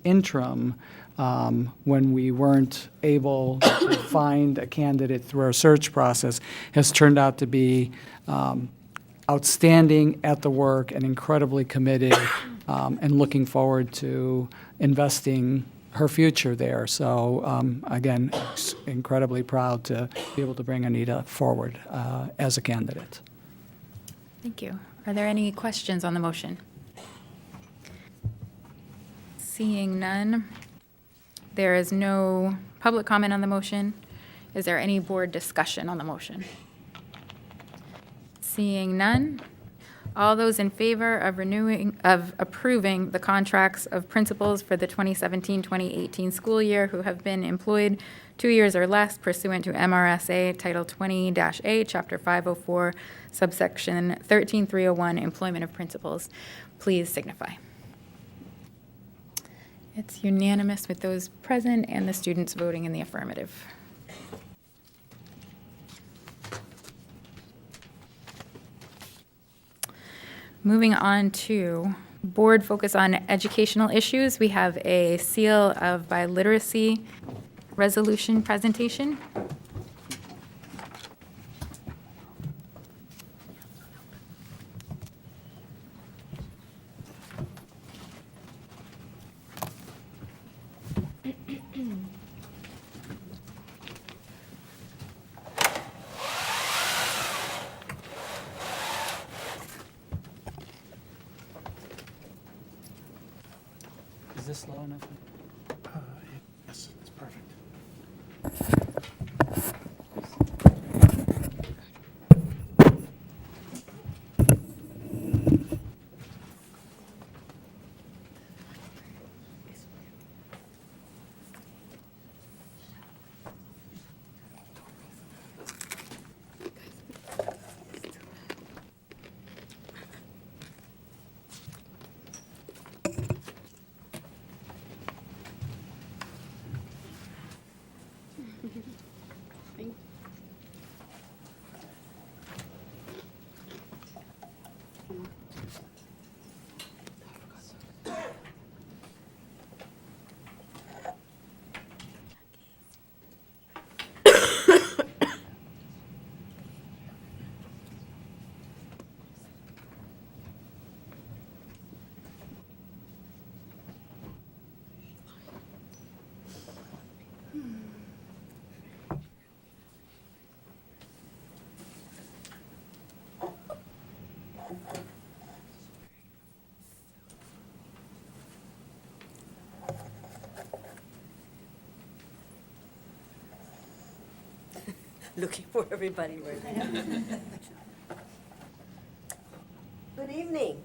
interim, when we weren't able to find a candidate through our search process, has turned out to be outstanding at the work and incredibly committed, and looking forward to investing her future there. So again, incredibly proud to be able to bring Anita forward as a candidate. Thank you. Are there any questions on the motion? Seeing none, there is no public comment on the motion. Is there any board discussion on the motion? Seeing none, all those in favor of approving the contracts of principals for the 2017-2018 school year who have been employed 2 years or less pursuant to MRSA Title 20-A, Chapter 504, subsection 13301, employment of principals, please signify. It's unanimous with those present and the students voting in the affirmative. Moving on to board focus on educational issues, we have a seal of biliteracy resolution presentation. Is this low enough? Yes, it's perfect. Looking for everybody right now. Good evening.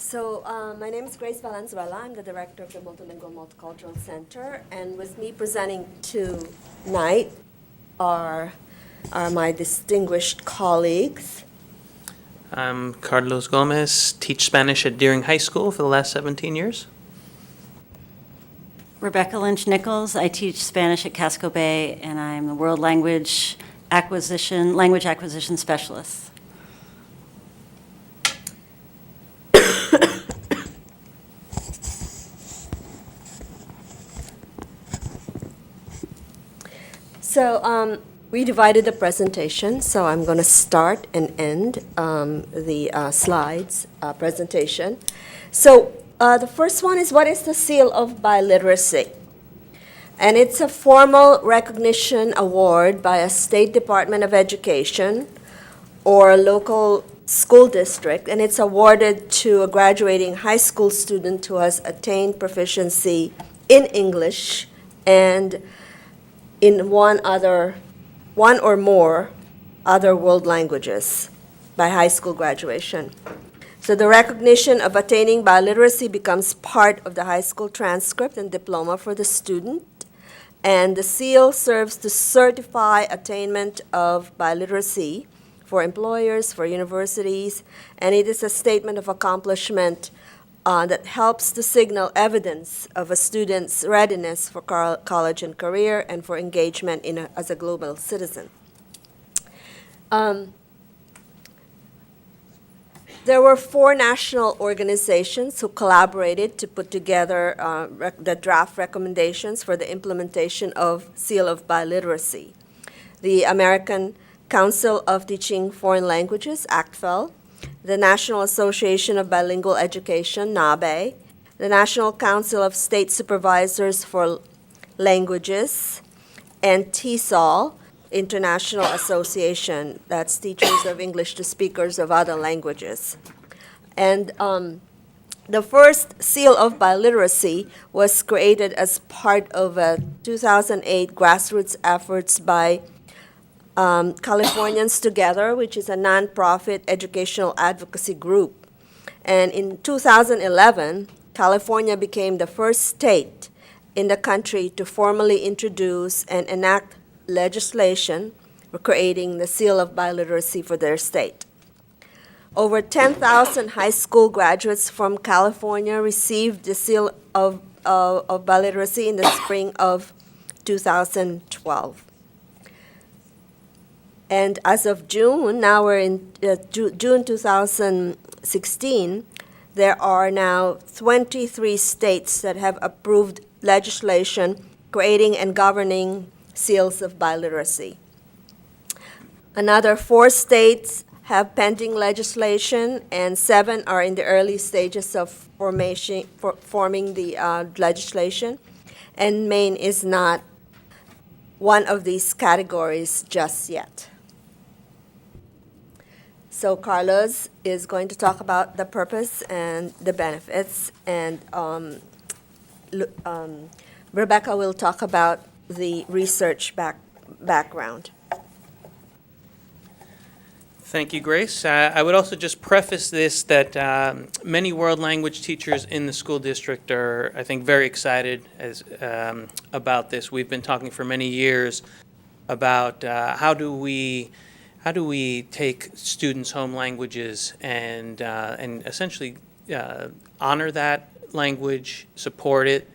So my name is Grace Valenzuela. I'm the director of the Multilingual Multicultural Center, and with me presenting tonight are my distinguished colleagues. I'm Carlos Gomez, teach Spanish at Deering High School for the last 17 years. Rebecca Lynch-Nichols, I teach Spanish at Casco Bay, and I'm the World Language Acquisition Specialist. So we divided the presentation, so I'm going to start and end the slides presentation. So the first one is, what is the Seal of Biliteracy? And it's a formal recognition award by a state department of education or a local school district, and it's awarded to a graduating high school student who has attained proficiency in English and in one or more other world languages by high school graduation. So the recognition of attaining biliteracy becomes part of the high school transcript and diploma for the student, and the seal serves to certify attainment of biliteracy for employers, for universities, and it is a statement of accomplishment that helps to signal evidence of a student's readiness for college and career and for engagement as a global citizen. There were 4 national organizations who collaborated to put together the draft recommendations for the implementation of Seal of Biliteracy. The American Council of Teaching Foreign Languages, ACTFL, the National Association of Bilingual Education, NABE, the National Council of State Supervisors for Languages, and TESOL, International Association, that's Teachers of English to Speakers of Other Languages. And the first Seal of Biliteracy was created as part of a 2008 grassroots efforts by Californians Together, which is a nonprofit educational advocacy group. And in 2011, California became the first state in the country to formally introduce and enact legislation for creating the Seal of Biliteracy for their state. Over 10,000 high school graduates from California received the Seal of Biliteracy in the spring of 2012. And as of June, now we're in June 2016, there are now 23 states that have approved legislation creating and governing seals of biliteracy. Another 4 states have pending legislation, and 7 are in the early stages of forming the legislation, and Maine is not one of these categories just yet. So Carlos is going to talk about the purpose and the benefits, and Rebecca will talk about the research background. Thank you, Grace. I would also just preface this that many world language teachers in the school district are, I think, very excited about this. We've been talking for many years about how do we take students' home languages and essentially honor that language, support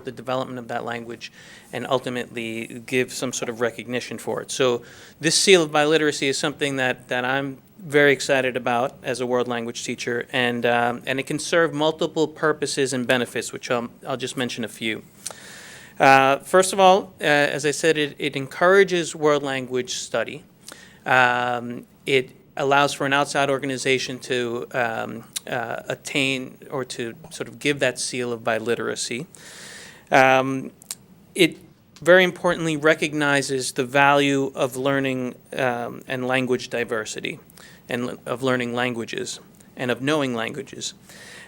the development of that language, and ultimately give some sort of recognition for it. So this Seal of Biliteracy is something that I'm very excited about as a world language teacher, and it can serve multiple purposes and benefits, which I'll just mention a few. First of all, as I said, it encourages world language study. It allows for an outside organization to attain or to sort of give that seal of biliteracy. It very importantly recognizes the value of learning and language diversity, and of learning languages and of knowing languages.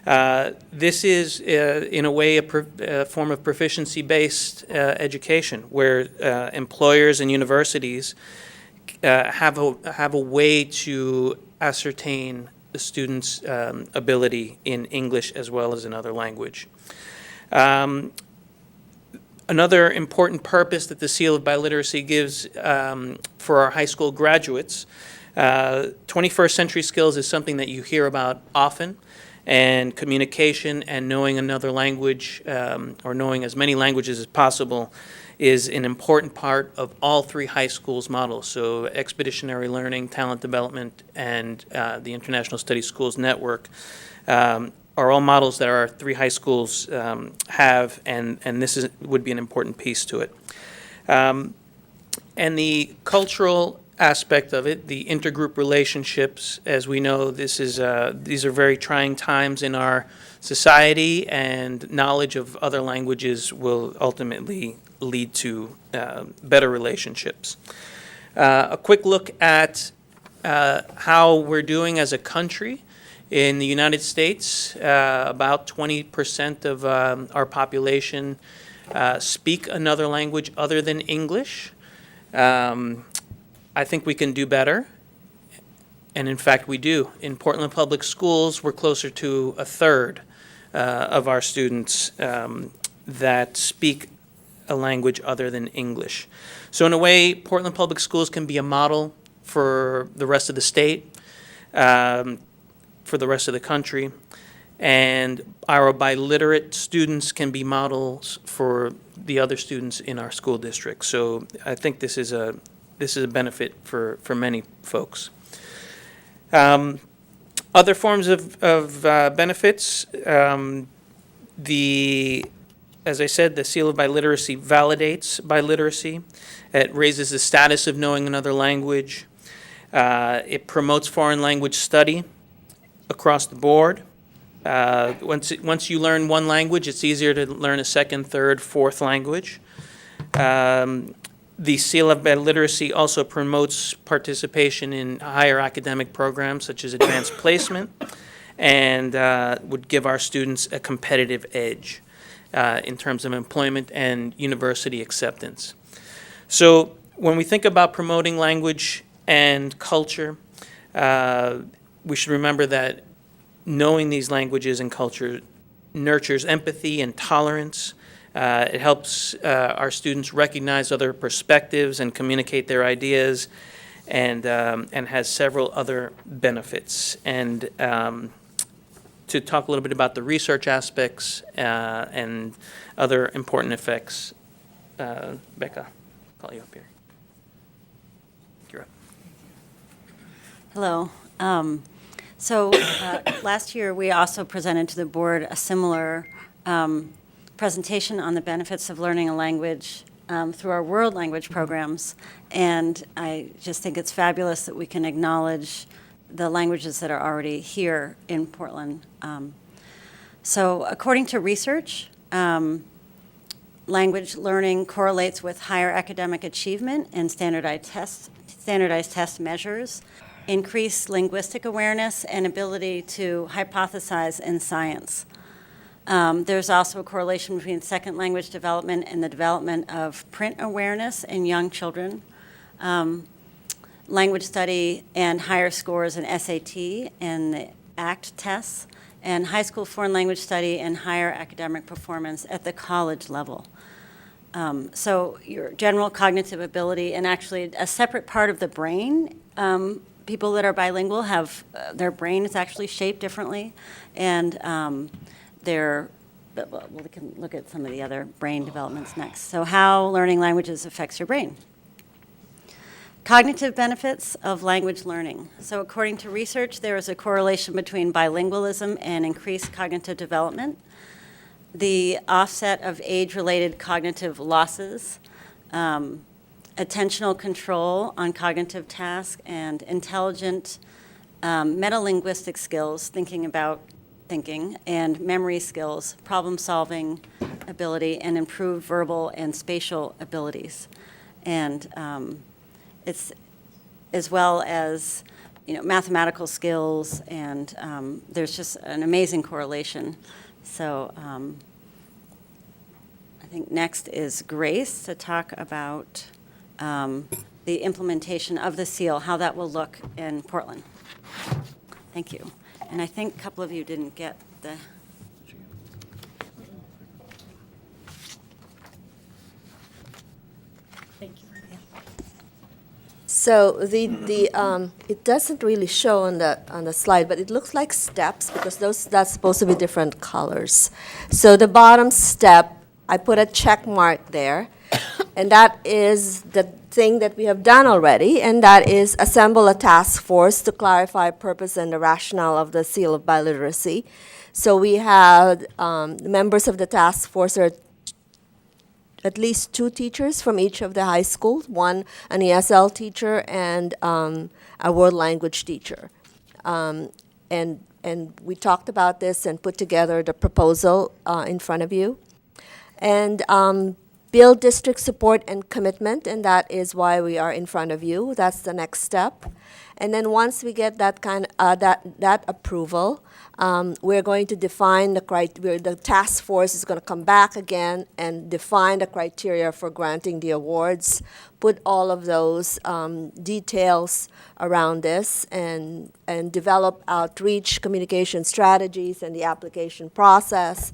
This is, in a way, a form of proficiency-based education, where employers and universities have a way to ascertain the student's ability in English as well as another language. Another important purpose that the Seal of Biliteracy gives for our high school graduates, 21st century skills is something that you hear about often, and communication and knowing another language, or knowing as many languages as possible, is an important part of all three high schools models. So expeditionary learning, talent development, and the International Studies Schools Network are all models that our three high schools have, and this would be an important piece to it. And the cultural aspect of it, the intergroup relationships, as we know, these are very trying times in our society, and knowledge of other languages will ultimately lead to better relationships. A quick look at how we're doing as a country. In the United States, about 20% of our population speak another language other than English. I think we can do better, and in fact we do. In Portland Public Schools, we're closer to a third of our students that speak a language other than English. So in a way, Portland Public Schools can be a model for the rest of the state, for the rest of the country, and our biliterate students can be models for the other students in our school district. So I think this is a benefit for many folks. Other forms of benefits, as I said, the Seal of Biliteracy validates biliteracy. It raises the status of knowing another language. It promotes foreign language study across the board. Once you learn one language, it's easier to learn a second, third, fourth language. The Seal of Biliteracy also promotes participation in higher academic programs such as advanced placement, and would give our students a competitive edge in terms of employment and university acceptance. So when we think about promoting language and culture, we should remember that knowing these languages and culture nurtures empathy and tolerance. It helps our students recognize other perspectives and communicate their ideas, and has several other benefits. And to talk a little bit about the research aspects and other important effects, Becca, I'll call you up here. You're up. Hello. So last year, we also presented to the board a similar presentation on the benefits of learning a language through our world language programs. And I just think it's fabulous that we can acknowledge the languages that are already here in Portland. So according to research, language learning correlates with higher academic achievement and standardized test measures, increased linguistic awareness, and ability to hypothesize in science. There's also a correlation between second language development and the development of print awareness in young children, language study and higher scores in SAT and the ACT tests, and high school foreign language study and higher academic performance at the college level. So your general cognitive ability, and actually a separate part of the brain, people that are bilingual have, their brain is actually shaped differently, and we can look at some of the other brain developments next. So how learning languages affects your brain. Cognitive benefits of language learning. So according to research, there is a correlation between bilingualism and increased cognitive development, the offset of age-related cognitive losses, attentional control on cognitive tasks, and intelligent metalinguistic skills, thinking, and memory skills, problem-solving ability, and improved verbal and spatial abilities. And it's as well as mathematical skills, and there's just an amazing correlation. So I think next is Grace to talk about the implementation of the seal, how that will look in Portland. Thank you. And I think a couple of you didn't get the. So it doesn't really show on the slide, but it looks like steps because that's supposed to be different colors. So the bottom step, I put a check mark there, and that is the thing that we have done already, and that is assemble a task force to clarify purpose and the rationale of the Seal of Biliteracy. So we have members of the task force are at least 2 teachers from each of the high schools, one an ESL teacher and a world language teacher. And we talked about this and put together the proposal in front of you. And build district support and commitment, and that is why we are in front of you. That's the next step. And then once we get that that approval, we're going to define the task force is going to come back again and define the criteria for granting the awards, put all of those details around this, and develop outreach communication strategies and the application process.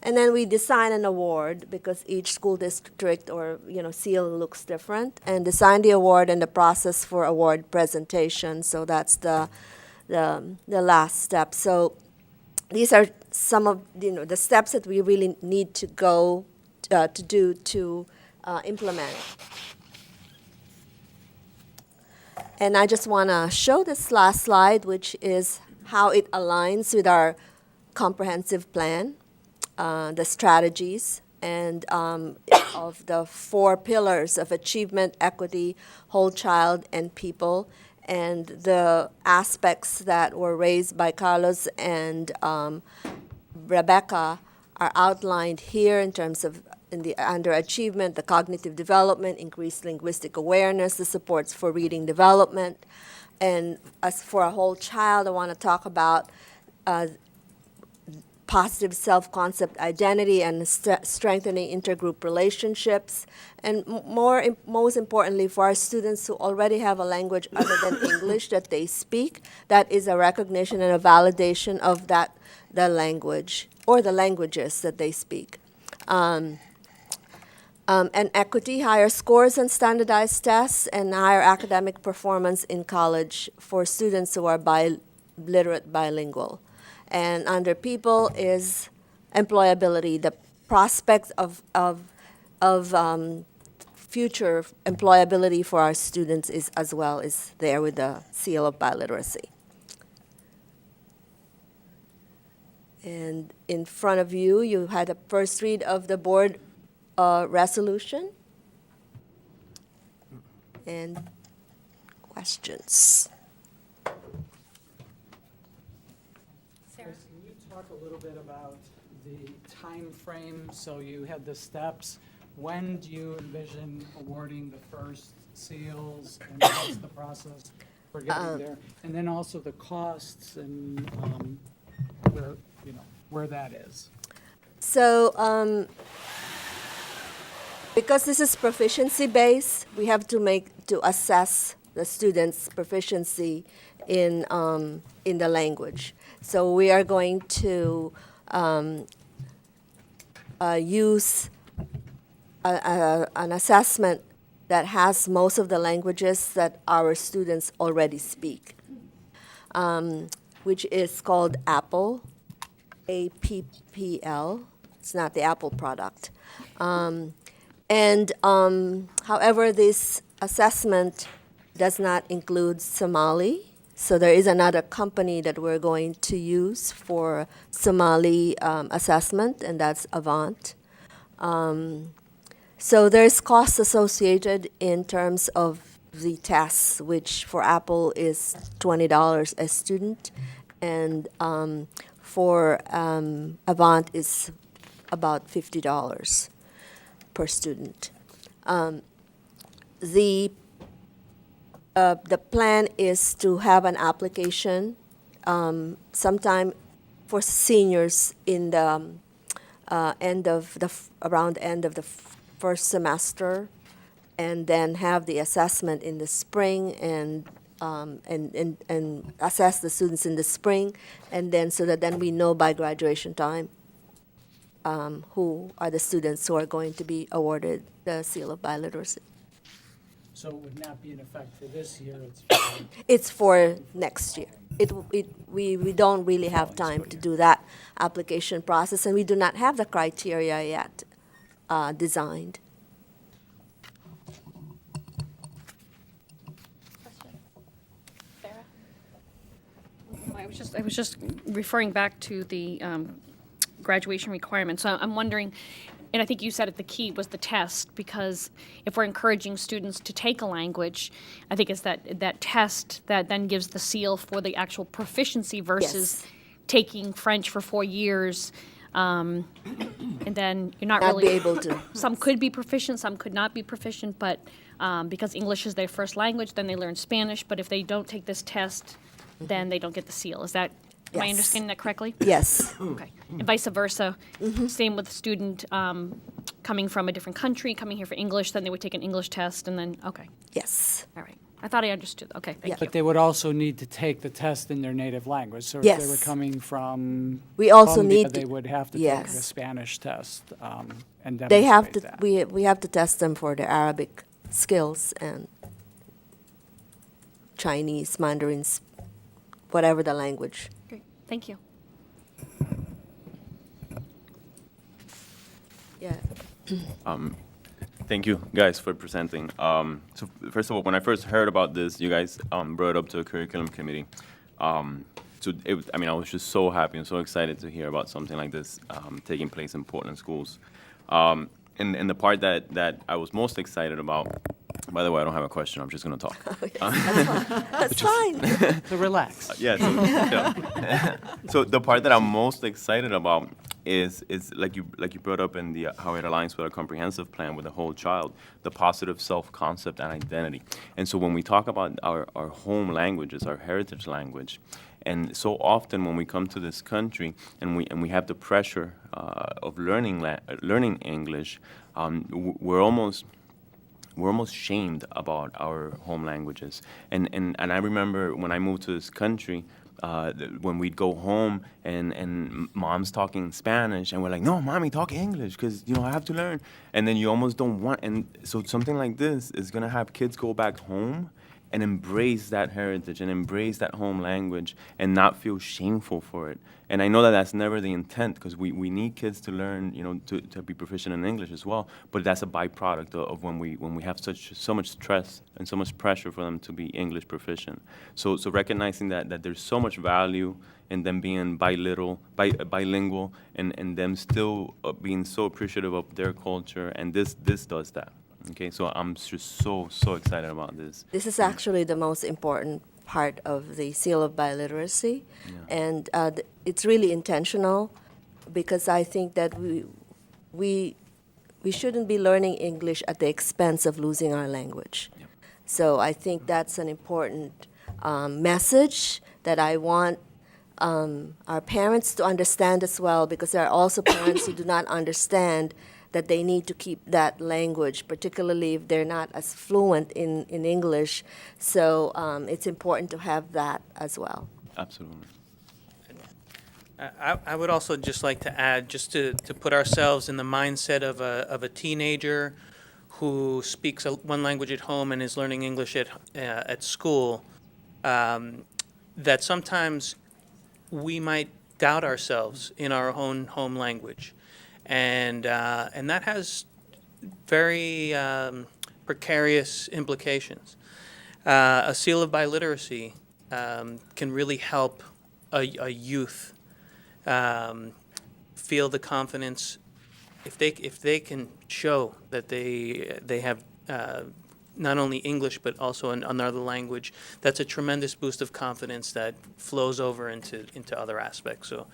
And then we design an award because each school district or seal looks different, and design the award and the process for award presentation. So that's the last step. So these are some of the steps that we really need to go to do to implement. And I just want to show this last slide, which is how it aligns with our comprehensive plan. The strategies and of the 4 pillars of achievement, equity, whole child, and people, and the aspects that were raised by Carlos and Rebecca are outlined here in terms of under achievement, the cognitive development, increased linguistic awareness, the supports for reading development. And as for a whole child, I want to talk about positive self-concept identity and strengthening intergroup relationships. And most importantly, for our students who already have a language other than English that they speak, that is a recognition and a validation of the language or the languages that they speak. And equity, higher scores on standardized tests, and higher academic performance in college for students who are literate bilingual. And under people is employability. The prospects of future employability for our students is as well is there with the Seal of Biliteracy. And in front of you, you had a first read of the board resolution. And questions? Talk a little bit about the time frame. So you had the steps. When do you envision awarding the first seals, and what's the process for getting there? And then also the costs and where that is. So because this is proficiency based, we have to assess the students' proficiency in the language. So we are going to use an assessment that has most of the languages that our students already speak, which is called APPL, APPL. It's not the Apple product. However, this assessment does not include Somali. So there is another company that we're going to use for Somali assessment, and that's Avant. So there's costs associated in terms of the tests, which for Apple is $20 a student, and for Avant is about $50 per student. The plan is to have an application sometime for seniors in the around end of the first semester, and then have the assessment in the spring, and and assess the students in the spring, and then so that then we know by graduation time who are the students who are going to be awarded the seal of biliteracy. So it would not be in effect for this year, it's It's for next year. We don't really have time to do that application process, and we do not have the criteria yet designed. I was just referring back to the graduation requirements. So I'm wondering, and I think you said it, the key was the test, because if we're encouraging students to take a language, I think it's that test that then gives the seal for the actual proficiency versus Yes. taking French for 4 years, and then you're not Not really be able to. Some could be proficient, some could not be proficient, but because English is their first language, then they learn Spanish. But if they don't take this test, then they don't get the seal. Am I Yes. understanding that correctly? Yes. Okay. And vice versa. Same with the student coming from a different country, coming here for English, then they would take an English test, and then, okay. Yes. All right. I thought I understood. Okay, thank you. But they would also need to take the test in their native language. So if they were Yes. coming from We also Colombia, need to- they would have to take yes. the Spanish test and They have to. demonstrate that. We have to test them for their Arabic skills and Chinese, Mandarins, whatever the language. Great. Thank you. Yeah. Thank you, guys, for presenting. So first of all, when I first heard about this, you guys brought it up to a curriculum committee. I was just so happy and so excited to hear about something like this taking place in Portland schools. And the part that I was most excited about, by the way, I don't have a question, I'm just going to talk. That's fine. So relax. So the part that I'm most excited about is like you brought up in how it aligns with our comprehensive plan with the whole child, the positive self-concept and identity. And so when we talk about our home languages, our heritage language, and so often when we come to this country and we have the pressure of learning English, we're almost shamed about our home languages. And I remember when I moved to this country, when we'd go home and mom's talking Spanish and we're like, no, mommy, talk English because, I have to learn. And then you almost don't want, and so something like this is going to have kids go back home and embrace that heritage and embrace that home language and not feel shameful for it. And I know that that's never the intent because we need kids to learn, to be proficient in English as well. But that's a byproduct of when we have so much stress and so much pressure for them to be English proficient. So recognizing that there's so much value in them being bilingual and them still being so appreciative of their culture, and this does that. Okay, so I'm just so excited about this. This is actually the most important part of the seal of biliteracy, and it's really intentional because I think that we shouldn't be learning English at the expense of losing our language. Yep. So I think that's an important message that I want our parents to understand as well, because there are also parents who do not understand that they need to keep that language, particularly if they're not as fluent in English. So it's important to have that as well. Absolutely. I would also just like to add, just to put ourselves in the mindset of a teenager who speaks one language at home and is learning English at school, that sometimes we might doubt ourselves in our own home language. And that has very precarious implications. A seal of biliteracy can really help a youth feel the confidence if they can show that they have not only English but also another language. That's a tremendous boost of confidence that flows over into other aspects. So.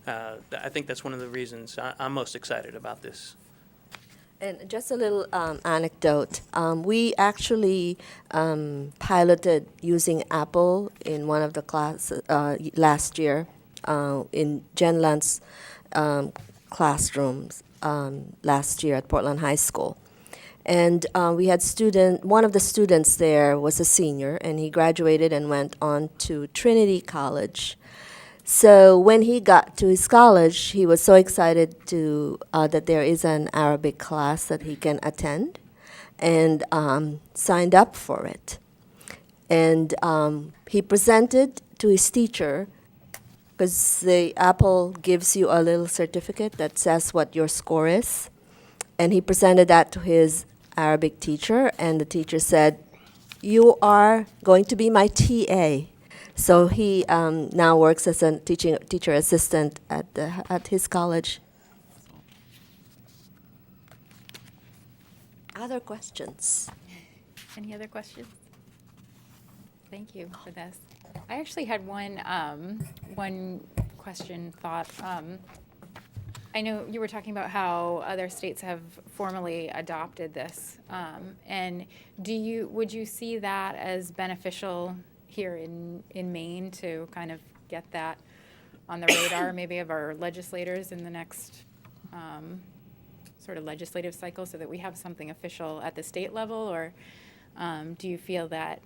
I think that's one of the reasons I'm most excited about this. And just a little anecdote. We actually piloted using Apple in one of the classes last year in Jen Lant's classrooms last year at Portland High School. And we had one of the students there was a senior, and he graduated and went on to Trinity College. So when he got to his college, he was so excited that there is an Arabic class that he can attend, and signed up for it. And he presented to his teacher, because the Apple gives you a little certificate that says what your score is. And he presented that to his Arabic teacher, and the teacher said, "You are going to be my TA." So he now works as a teacher assistant at his college. Other questions? Any other questions? Thank you for this. I actually had one question thought. I know you were talking about how other states have formally adopted this, and would you see that as beneficial here in Maine to kind of get that on the radar, maybe of our legislators in the next sort of legislative cycle, so that we have something official at the state level, or do you feel that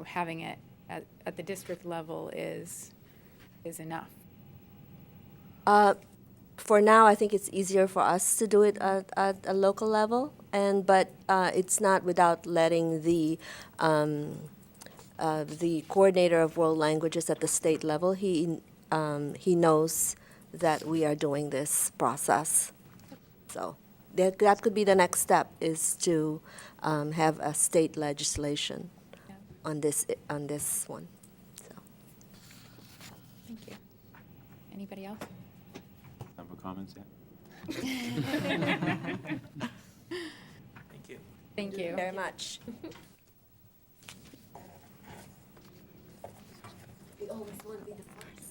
having it at the district level is enough? For now, I think it's easier for us to do it at a local level, but it's not without letting the coordinator of world languages at the state level. He knows that we are doing this process, so that could be the next step, is to have a state legislation on this one. So. Thank you. Anybody else? Time for comments yet? Thank you. Thank you very much. We always want to be the first.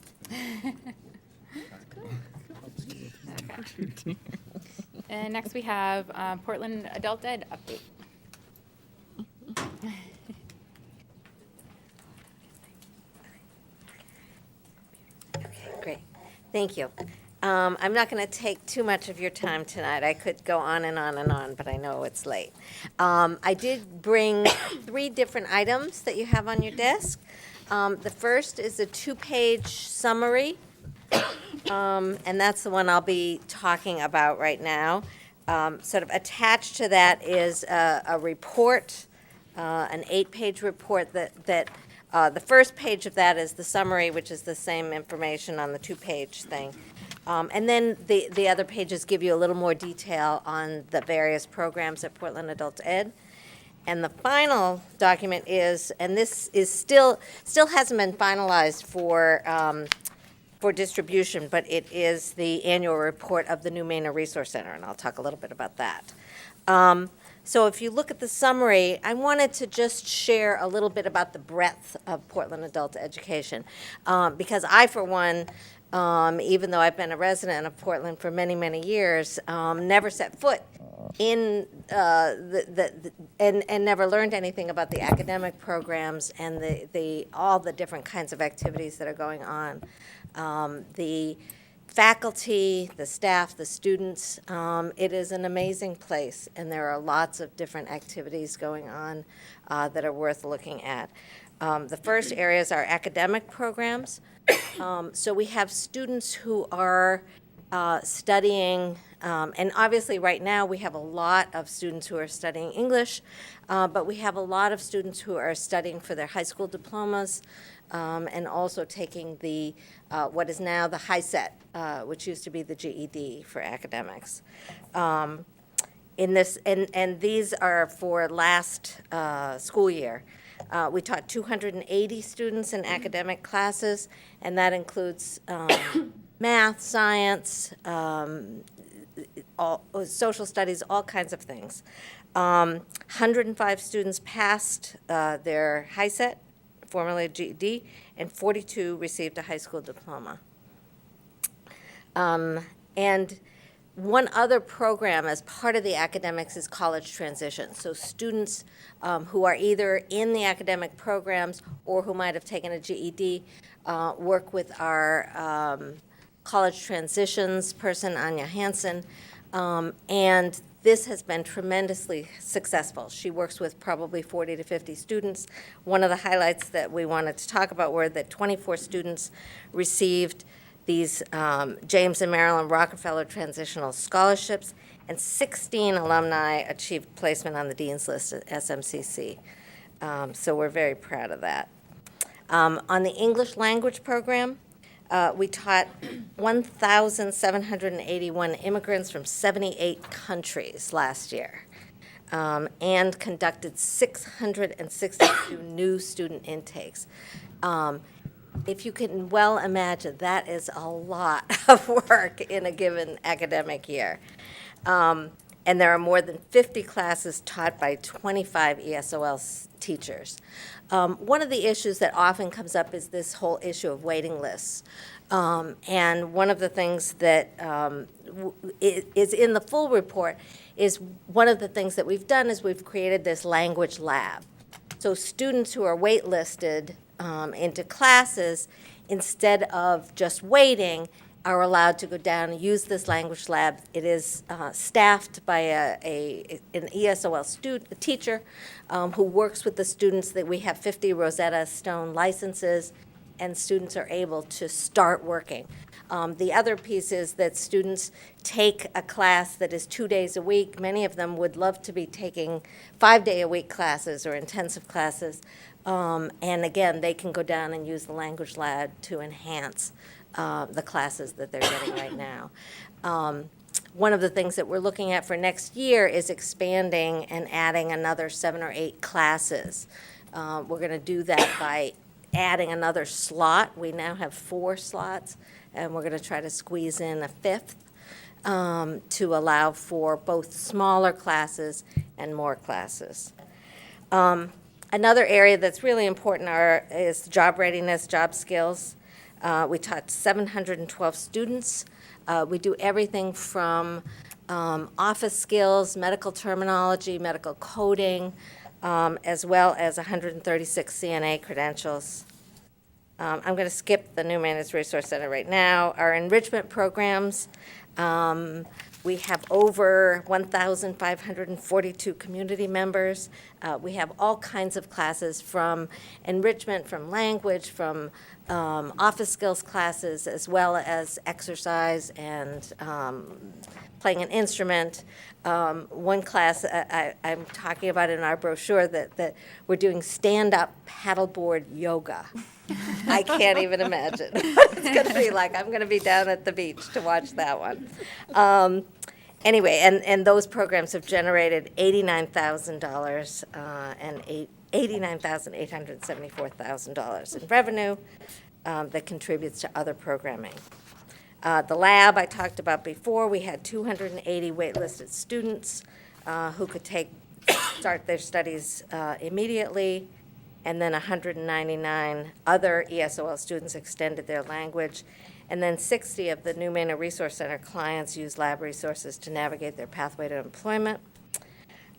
Okay. And next we have Portland Adult Ed update. Okay, great. Thank you. I'm not going to take too much of your time tonight. I could go on and on and on, but I know it's late. I did bring 3 different items that you have on your desk. The first is a 2-page summary, and that's the one I'll be talking about right now. Sort of attached to that is a report, an 8-page report that the first page of that is the summary, which is the same information on the 2-page thing. And then the other pages give you a little more detail on the various programs at Portland Adult Ed. And the final document is, and this is still hasn't been finalized for distribution, but it is the annual report of the new Maine Resource Center, and I'll talk a little bit about that. So if you look at the summary, I wanted to just share a little bit about the breadth of Portland adult education, because I, for one, even though I've been a resident of Portland for many, many years, never set foot in and never learned anything about the academic programs and all the different kinds of activities that are going on. The faculty, the staff, the students, it is an amazing place, and there are lots of different activities going on that are worth looking at. The first areas are academic programs. So we have students who are studying, and obviously right now we have a lot of students who are studying English, but we have a lot of students who are studying for their high school diplomas, and also taking the what is now the HiSET, which used to be the GED for academics. In this, and these are for last school year. We taught 280 students in academic classes, and that includes math, science, social studies, all kinds of things. 105 students passed their HiSET, formerly GED, and 42 received a high school diploma. And one other program as part of the academics is college transition. So students who are either in the academic programs or who might have taken a GED work with our college transitions person, Anya Hansen, and This has been tremendously successful. She works with probably 40 to 50 students. One of the highlights that we wanted to talk about were that 24 students received these James and Marilyn Rockefeller Transitional Scholarships, and 16 alumni achieved placement on the Dean's List at SMCC. So we're very proud of that. On the English language program, we taught 1,781 immigrants from 78 countries last year, and conducted 662 new student intakes. If you can well imagine, that is a lot of work in a given academic year. And there are more than 50 classes taught by 25 ESOL teachers. One of the issues that often comes up is this whole issue of waiting lists. And one of the things that is in the full report is one of the things that we've done is we've created this language lab. So students who are waitlisted into classes, instead of just waiting, are allowed to go down and use this language lab. It is staffed by an ESOL teacher who works with the students. That we have 50 Rosetta Stone licenses, and students are able to start working. The other piece is that students take a class that is 2 days a week. Many of them would love to be taking 5-day-a-week classes or intensive classes. And again, they can go down and use the language lab to enhance the classes that they're getting right now. One of the things that we're looking at for next year is expanding and adding another 7 or 8 classes. We're going to do that by adding another slot. We now have 4 slots, and we're going to try to squeeze in a 5th to allow for both smaller classes and more classes. Another area that's really important is job readiness, job skills. We taught 712 students. We do everything from office skills, medical terminology, medical coding, as well as 136 CNA credentials. I'm going to skip the New Managed Resource Center right now. Our enrichment programs, we have over 1,542 community members. We have all kinds of classes, from enrichment, from language, from office skills classes, as well as exercise and playing an instrument. One class I'm talking about in our brochure that we're doing stand-up paddleboard yoga. I can't even imagine what it's going to be like. I'm going to be down at the beach to watch that one. Anyway, and those programs have generated $89,000 and $89,874,000 in revenue that contributes to other programming. The lab I talked about before, we had 280 waitlisted students who could start their studies immediately, and then 199 other ESOL students extended their language, and then 60 of the New Maine Resource Center clients use lab resources to navigate their pathway to employment.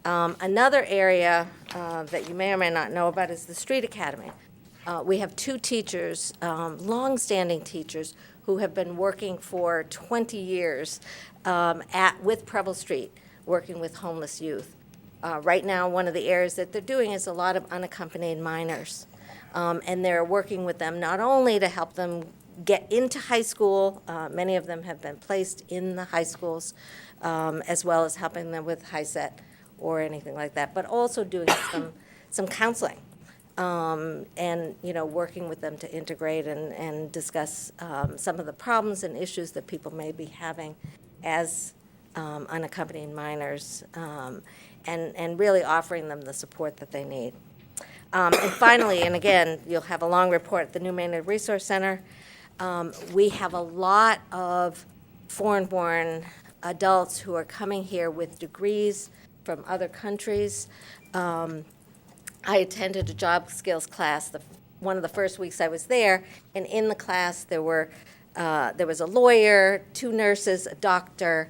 Another area that you may or may not know about is the Street Academy. We have 2 teachers, long-standing teachers, who have been working for 20 years with Preble Street, working with homeless youth. Right now, one of the areas that they're doing is a lot of unaccompanied minors. And they're working with them not only to help them get into high school, many of them have been placed in the high schools, as well as helping them with HiSET or anything like that, but also doing some counseling. And working with them to integrate and discuss some of the problems and issues that people may be having as unaccompanied minors, and really offering them the support that they need. And finally, and again, you'll have a long report at the New Maine Resource Center, we have a lot of foreign-born adults who are coming here with degrees from other countries. I attended a job skills class one of the first weeks I was there, and in the class there was a lawyer, 2 nurses, a doctor,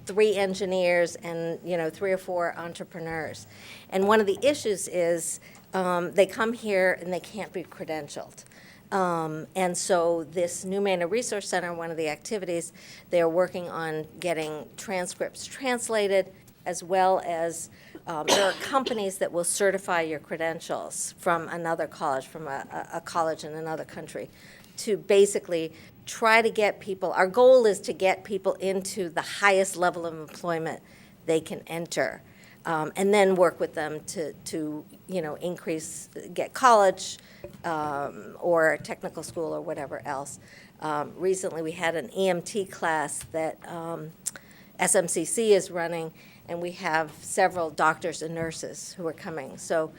3 engineers, and 3 or 4 entrepreneurs. And one of the issues is they come here and they can't be credentialed. And so this New Maine Resource Center, one of the activities, they're working on getting transcripts translated as well as there are companies that will certify your credentials from another college, from a college in another country, to basically try to get people, our goal is to get people into the highest level of employment they can enter, and then work with them to increase, get college or technical school or whatever else. Recently, we had an EMT class that SMCC is running, and we have several doctors and nurses who are coming. So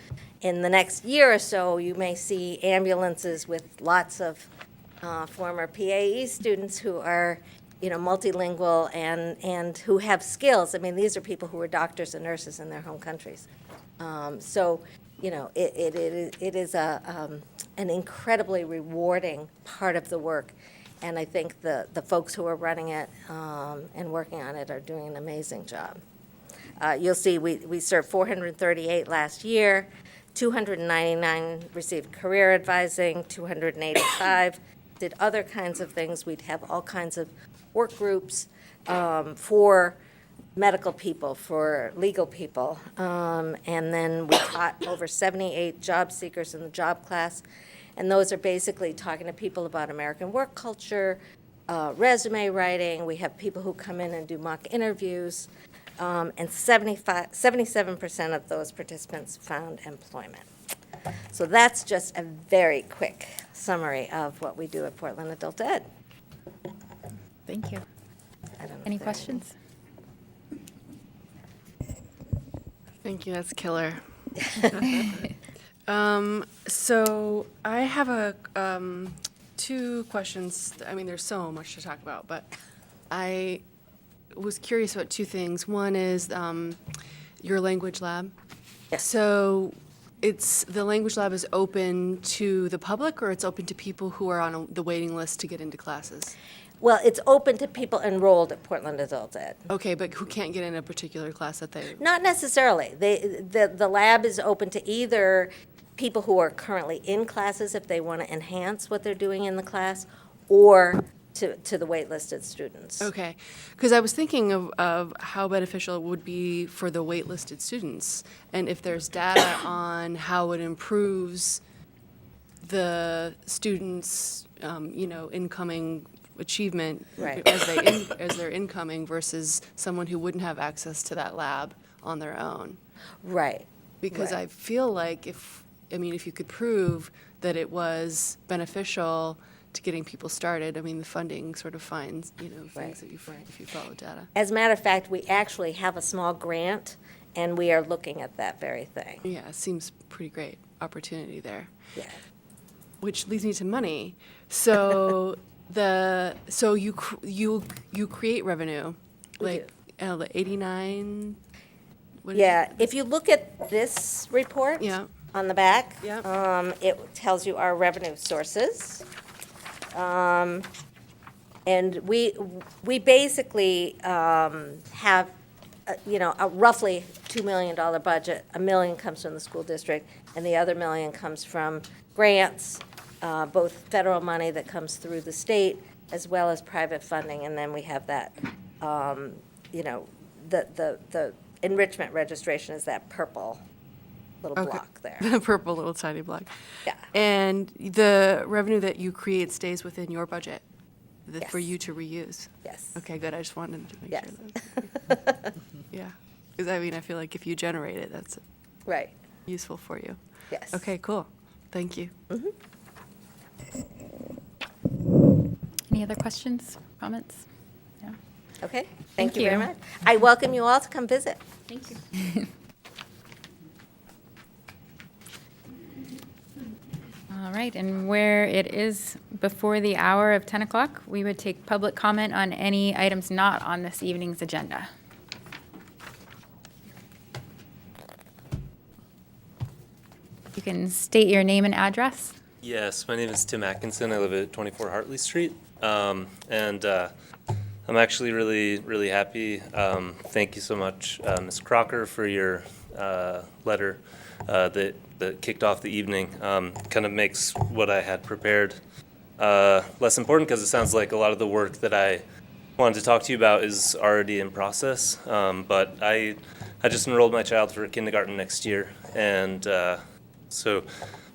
in the next year or so, you may see ambulances with lots of former PAE students who are, multilingual and who have skills. I mean, these are people who are doctors and nurses in their home countries. So, it is an incredibly rewarding part of the work. And I think the folks who are running it and working on it are doing an amazing job. You'll see we served 438 last year, 299 received career advising, 285 did other kinds of things. We'd have all kinds of work groups for medical people, for legal people. And then we taught over 78 job seekers in the job class. And those are basically talking to people about American work culture, resume writing. We have people who come in and do mock interviews. And 77% of those participants found employment. So that's just a very quick summary of what we do at Portland Adult Ed. Thank you. I don't know Any if there are questions? Thank you, that's killer. So I have two questions. I mean, there's so much to talk about, but I was curious about two things. One is your language lab. Yes. So the language lab is open to the public, or it's open to people who are on the waiting list to get into classes? Well, it's open to people enrolled at Portland Adult Ed. Okay, but who can't get in a particular class that they? Not necessarily. The lab is open to either people who are currently in classes if they want to enhance what they're doing in the class, or to the waitlisted students. Okay, because I was thinking of how beneficial it would be for the waitlisted students, and if there's data on how it improves the students' incoming achievement Right. as they're incoming versus someone who wouldn't have access to that lab on their own. Right. Because Right. I feel like if you could prove that it was beneficial to getting people started, the funding sort of finds, things Right. that if you follow data. As a matter of fact, we actually have a small grant, and we are looking at that very thing. Yeah, it seems pretty great opportunity there. Yeah. Which leads me to money. So you create revenue, We like 89. what is Yeah, if you look at this report Yeah. on the back, Yeah. it tells you our revenue sources. And we basically have, a roughly $2 million budget. $1 million comes from the school district, and the other $1 million comes from grants, both federal money that comes through the state, as well as private funding. And then we have that, the enrichment registration is that purple little Okay. block there. The purple little tiny block. Yeah. And the revenue that you create stays within your budget for Yes. you to reuse? Yes. Okay, good. I just wanted to make Yes. sure. Yeah. Because, I feel like if you generate it, that's Right. useful for you. Yes. Okay, cool. Thank you. Any other questions, comments? No? Okay, thank you you. very much. I welcome you all to come visit. Thank you. All right, and where it is before the hour of 10 o'clock, we would take public comment on any items not on this evening's agenda. You can state your name and address. Yes, my name is Tim Atkinson. I live at 24 Hartley Street. I'm actually really happy. Thank you so much, Ms. Crocker, for your letter that kicked off the evening. Kind of makes what I had prepared less important, because it sounds like a lot of the work that I wanted to talk to you about is already in process. But I I just enrolled my child for kindergarten next year, and so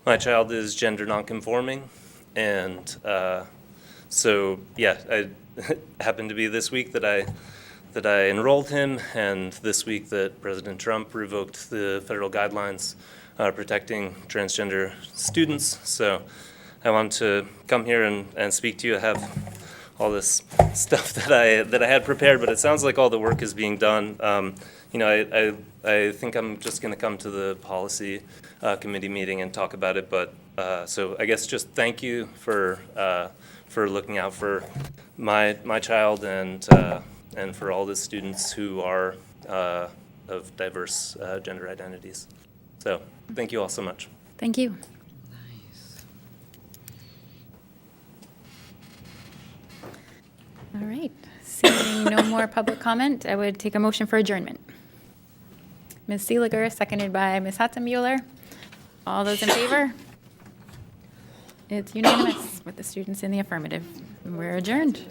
my child is gender nonconforming, and so yeah, I happened to be this week that I enrolled him, and this week that President Trump revoked the federal guidelines protecting transgender students. So I wanted to come here and speak to you. I have all this stuff that I had prepared, but it sounds like all the work is being done. You know, I think I'm just going to come to the policy committee meeting and talk about it. But so I guess just thank you for looking out for my child and for all the students who are of diverse gender identities. So thank you all so much. Thank you. All right. Seeing no more public comment, I would take a motion for adjournment. Ms. Seeliger, seconded by Ms. Hatzenmuller. All those in favor? It's unanimous with the students in the affirmative. We're adjourned.